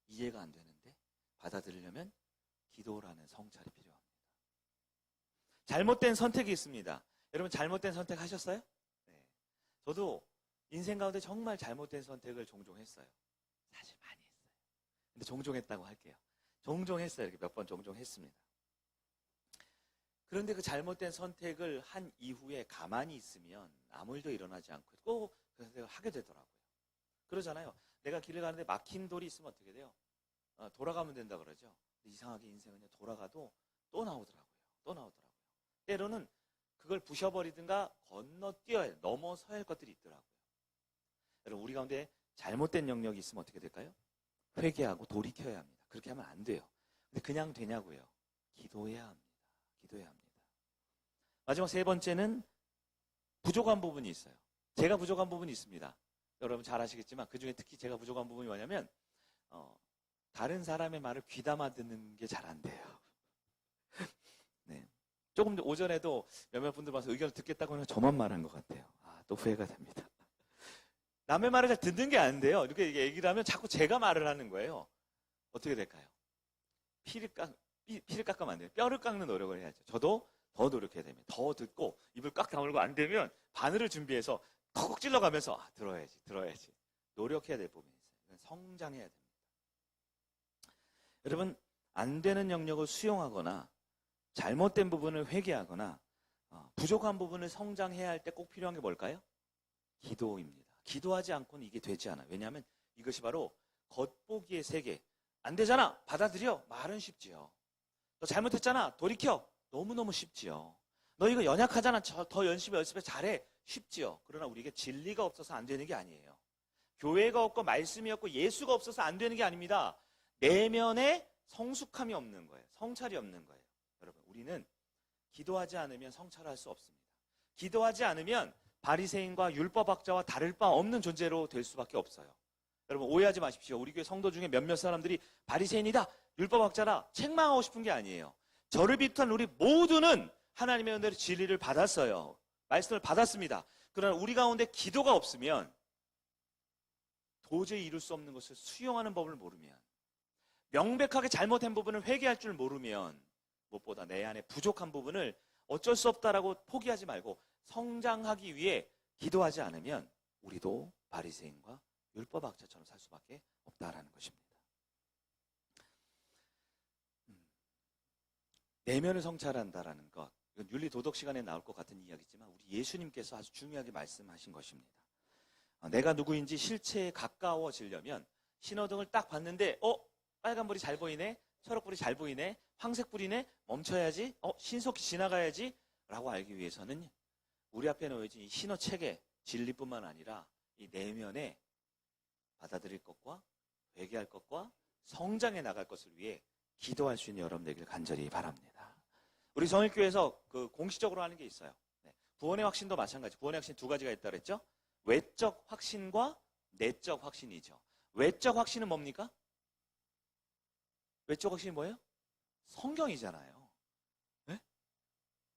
이해가 안 되는데 받아들이려면 기도라는 성찰이 필요합니다. 잘못된 선택이 있습니다. 여러분 잘못된 선택 하셨어요? 네. 저도 인생 가운데 정말 잘못된 선택을 종종 했어요. 사실 많이 했어요. 근데 종종 했다고 할게요. 종종 했어요. 이렇게 몇 번 종종 했습니다. 그런데 그 잘못된 선택을 한 이후에 가만히 있으면 아무 일도 일어나지 않고 꼭 그 선택을 하게 되더라고요. 그러잖아요. 내가 길을 가는데 막힌 돌이 있으면 어떻게 돼요? 돌아가면 된다 그러죠. 근데 이상하게 인생은 돌아가도 또 나오더라고요. 때로는 그걸 부셔버리든가 건너뛰어야 해요. 넘어서야 할 것들이 있더라고요. 여러분 우리 가운데 잘못된 영역이 있으면 어떻게 될까요? 회개하고 돌이켜야 합니다. 그렇게 하면 안 돼요. 근데 그냥 되냐고요? 기도해야 합니다. 마지막 세 번째는 부족한 부분이 있어요. 제가 부족한 부분이 있습니다. 여러분 잘 아시겠지만 그중에 특히 제가 부족한 부분이 뭐냐면 다른 사람의 말을 귀담아 듣는 게 잘 안 돼요. 네. 조금 오전에도 몇몇 분들 봐서 의견을 듣겠다고 하면 저만 말한 것 같아요. 또 후회가 됩니다. 남의 말을 잘 듣는 게 안 돼요. 이렇게 얘기를 하면 자꾸 제가 말을 하는 거예요. 어떻게 될까요? 피를 깎으면 안 돼요. 뼈를 깎는 노력을 해야죠. 저도 더 노력해야 됩니다. 더 듣고 입을 꽉 다물고 안 되면 바늘을 준비해서 콕 찔러가면서 들어야지. 노력해야 될 부분이 있어요. 성장해야 됩니다. 여러분 안 되는 영역을 수용하거나 잘못된 부분을 회개하거나 부족한 부분을 성장해야 할 때 꼭 필요한 게 뭘까요? 기도입니다. 기도하지 않고는 이게 되지 않아요. 왜냐하면 이것이 바로 겉보기의 세계. 안 되잖아. 받아들여. 말은 쉽지요. 너 잘못했잖아. 돌이켜. 너무너무 쉽지요. 너 이거 연약하잖아. 더 열심히 잘해. 쉽지요. 그러나 우리에게 진리가 없어서 안 되는 게 아니에요. 교회가 없고 말씀이 없고 예수가 없어서 안 되는 게 아닙니다. 내면에 성숙함이 없는 거예요. 성찰이 없는 거예요. 여러분 우리는 기도하지 않으면 성찰할 수 없습니다. 기도하지 않으면 바리새인과 율법학자와 다를 바 없는 존재로 될 수밖에 없어요. 여러분 오해하지 마십시오. 우리 교회 성도 중에 몇몇 사람들이 바리새인이다, 율법학자라 책망하고 싶은 게 아니에요. 저를 비롯한 우리 모두는 하나님의 은혜로 진리를 받았어요. 말씀을 받았습니다. 그러나 우리 가운데 기도가 없으면 도저히 이룰 수 없는 것을 수용하는 법을 모르면 명백하게 잘못한 부분을 회개할 줄 모르면 무엇보다 내 안에 부족한 부분을 어쩔 수 없다라고 포기하지 말고 성장하기 위해 기도하지 않으면 우리도 바리새인과 율법학자처럼 살 수밖에 없다라는 것입니다. 내면을 성찰한다라는 것, 이건 윤리도덕 시간에 나올 것 같은 이야기지만 우리 예수님께서 아주 중요하게 말씀하신 것입니다. 내가 누구인지 실체에 가까워지려면 신호등을 딱 봤는데 빨간불이 잘 보이네, 초록불이 잘 보이네, 황색불이네, 멈춰야지, 신속히 지나가야지 라고 알기 위해서는 우리 앞에 놓여진 이 신호체계, 진리뿐만 아니라 이 내면에 받아들일 것과 회개할 것과 성장해 나갈 것을 위해 기도할 수 있는 여러분 되길 간절히 바랍니다. 우리 성일교회에서 공식적으로 하는 게 있어요. 구원의 확신도 마찬가지. 구원의 확신 두 가지가 있다고 그랬죠? 외적 확신과 내적 확신이죠. 외적 확신은 뭡니까? 외적 확신이 뭐예요? 성경이잖아요. 네?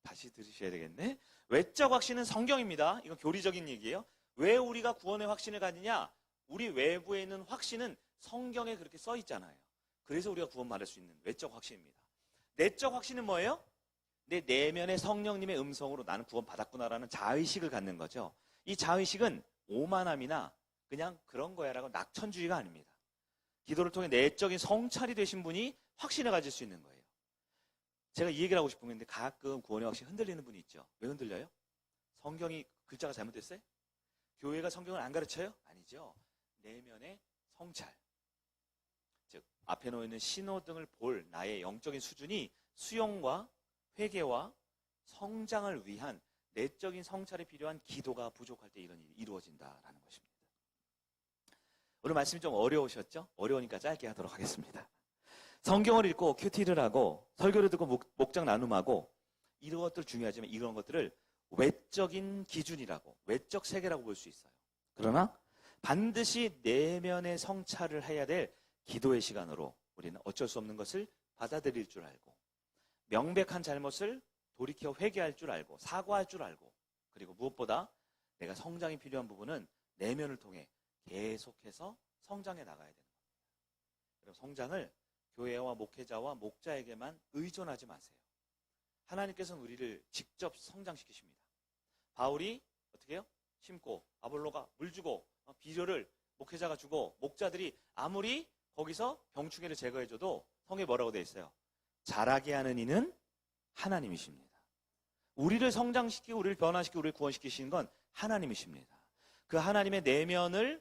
다시 들으셔야 되겠네. 외적 확신은 성경입니다. 이건 교리적인 얘기예요. 왜 우리가 구원의 확신을 가지냐? 우리 외부에 있는 확신은 성경에 그렇게 써 있잖아요. 그래서 우리가 구원 말할 수 있는 외적 확신입니다. 내적 확신은 뭐예요? 내 내면의 성령님의 음성으로 나는 구원 받았구나라는 자의식을 갖는 거죠. 이 자의식은 오만함이나 그냥 그런 거야라고 낙천주의가 아닙니다. 기도를 통해 내적인 성찰이 되신 분이 확신을 가질 수 있는 거예요. 제가 이 얘기를 하고 싶은 건데 가끔 구원의 확신 흔들리는 분이 있죠. 왜 흔들려요? 성경이 글자가 잘못됐어요? 교회가 성경을 안 가르쳐요? 아니죠. 내면의 성찰. 즉 앞에 놓여 있는 신호등을 볼 나의 영적인 수준이 수용과 회개와 성장을 위한 내적인 성찰이 필요한 기도가 부족할 때 이런 일이 이루어진다라는 것입니다. 오늘 말씀이 좀 어려우셨죠? 어려우니까 짧게 하도록 하겠습니다. 성경을 읽고 큐티를 하고 설교를 듣고 목장 나눔하고 이런 것들 중요하지만 이런 것들을 외적인 기준이라고, 외적 세계라고 볼 수 있어요. 그러나 반드시 내면의 성찰을 해야 될 기도의 시간으로 우리는 어쩔 수 없는 것을 받아들일 줄 알고, 명백한 잘못을 돌이켜 회개할 줄 알고, 사과할 줄 알고, 그리고 무엇보다 내가 성장이 필요한 부분은 내면을 통해 계속해서 성장해 나가야 되는 겁니다. 그럼 성장을 교회와 목회자와 목자에게만 의존하지 마세요. 하나님께서는 우리를 직접 성장시키십니다. 바울이 어떻게 해요? 심고 아볼로가 물 주고 비료를 목회자가 주고 목자들이 아무리 거기서 병충해를 제거해줘도 성경에 뭐라고 되어 있어요? 자라게 하는 이는 하나님이십니다. 우리를 성장시키고 우리를 변화시키고 우리를 구원시키시는 건 하나님이십니다. 그 하나님의 내면을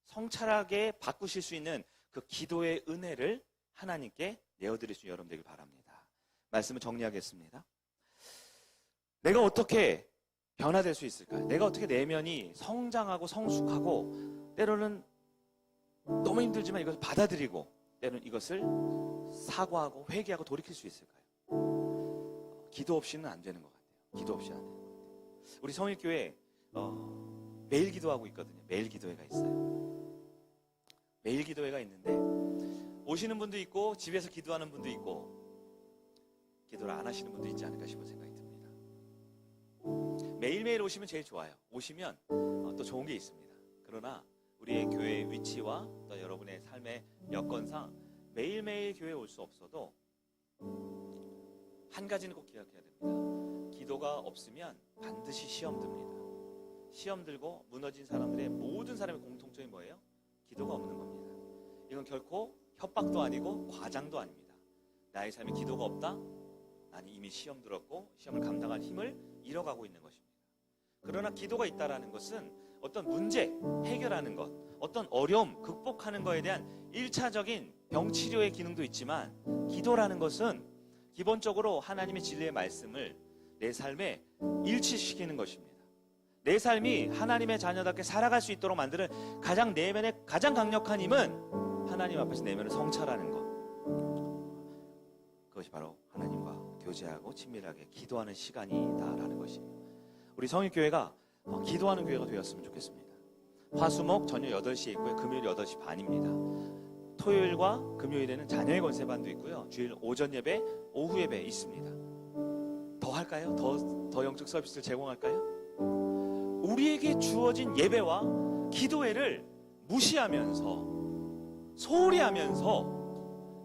성찰하게 바꾸실 수 있는 그 기도의 은혜를 하나님께 내어드릴 수 있는 여러분 되길 바랍니다. 말씀을 정리하겠습니다. 내가 어떻게 변화될 수 있을까요? 내가 어떻게 내면이 성장하고 성숙하고 때로는 너무 힘들지만 이것을 받아들이고 때로는 이것을 사과하고 회개하고 돌이킬 수 있을까요? 기도 없이는 안 되는 것 같아요. 기도 없이 안 되는 것 같아요. 우리 성일교회 매일 기도하고 있거든요. 매일 기도회가 있어요. 매일 기도회가 있는데 오시는 분도 있고 집에서 기도하는 분도 있고 기도를 안 하시는 분도 있지 않을까 싶은 생각이 듭니다. 매일매일 오시면 제일 좋아요. 오시면 또 좋은 게 있습니다. 그러나 우리의 교회의 위치와 또 여러분의 삶의 여건상 매일매일 교회에 올 수 없어도 한 가지는 꼭 기억해야 됩니다. 기도가 없으면 반드시 시험 듭니다. 시험 들고 무너진 사람들의 모든 사람의 공통점이 뭐예요? 기도가 없는 겁니다. 이건 결코 협박도 아니고 과장도 아닙니다. 나의 삶에 기도가 없다? 나는 이미 시험 들었고 시험을 감당할 힘을 잃어가고 있는 것입니다. 그러나 기도가 있다라는 것은 어떤 문제 해결하는 것, 어떤 어려움 극복하는 것에 대한 1차적인 병치료의 기능도 있지만 기도라는 것은 기본적으로 하나님의 진리의 말씀을 내 삶에 일치시키는 것입니다. 내 삶이 하나님의 자녀답게 살아갈 수 있도록 만드는 가장 내면의 가장 강력한 힘은 하나님 앞에서 내면을 성찰하는 것. 그것이 바로 하나님과 교제하고 친밀하게 기도하는 시간이다라는 것이에요. 우리 성일교회가 기도하는 교회가 되었으면 좋겠습니다. 화수목 저녁 8시에 있고요. 금요일 8시 반입니다. 토요일과 금요일에는 자녀의 권세반도 있고요. 주일 오전 예배, 오후 예배 있습니다. 더 할까요? 더 영적 서비스를 제공할까요? 우리에게 주어진 예배와 기도회를 무시하면서 소홀히 하면서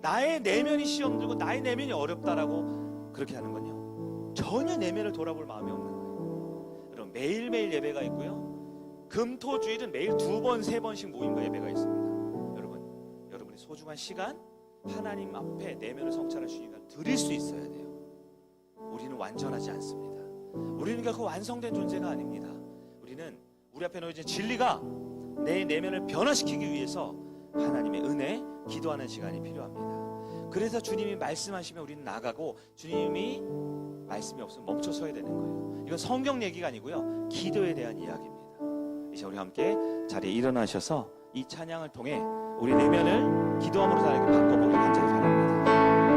나의 내면이 시험 들고 나의 내면이 어렵다라고 그렇게 하는 건요, 전혀 내면을 돌아볼 마음이 없는 거예요. 여러분, 매일매일 예배가 있고요. 금, 토, 주일은 매일 2번, 3번씩 모임과 예배가 있습니다. 여러분의 소중한 시간, 하나님 앞에 내면을 성찰할 시간 드릴 수 있어야 돼요. 우리는 완전하지 않습니다. 우리는 결코 완성된 존재가 아닙니다. 우리는 우리 앞에 놓여진 진리가 내 내면을 변화시키기 위해서 하나님의 은혜, 기도하는 시간이 필요합니다. 그래서 주님이 말씀하시면 우리는 나가고 주님이 말씀이 없으면 멈춰 서야 되는 거예요. 이건 성경 얘기가 아니고요, 기도에 대한 이야기입니다. 이제 우리 함께 자리에 일어나셔서 이 찬양을 통해 우리 내면을 기도함으로 바꿔보길 간절히 바랍니다.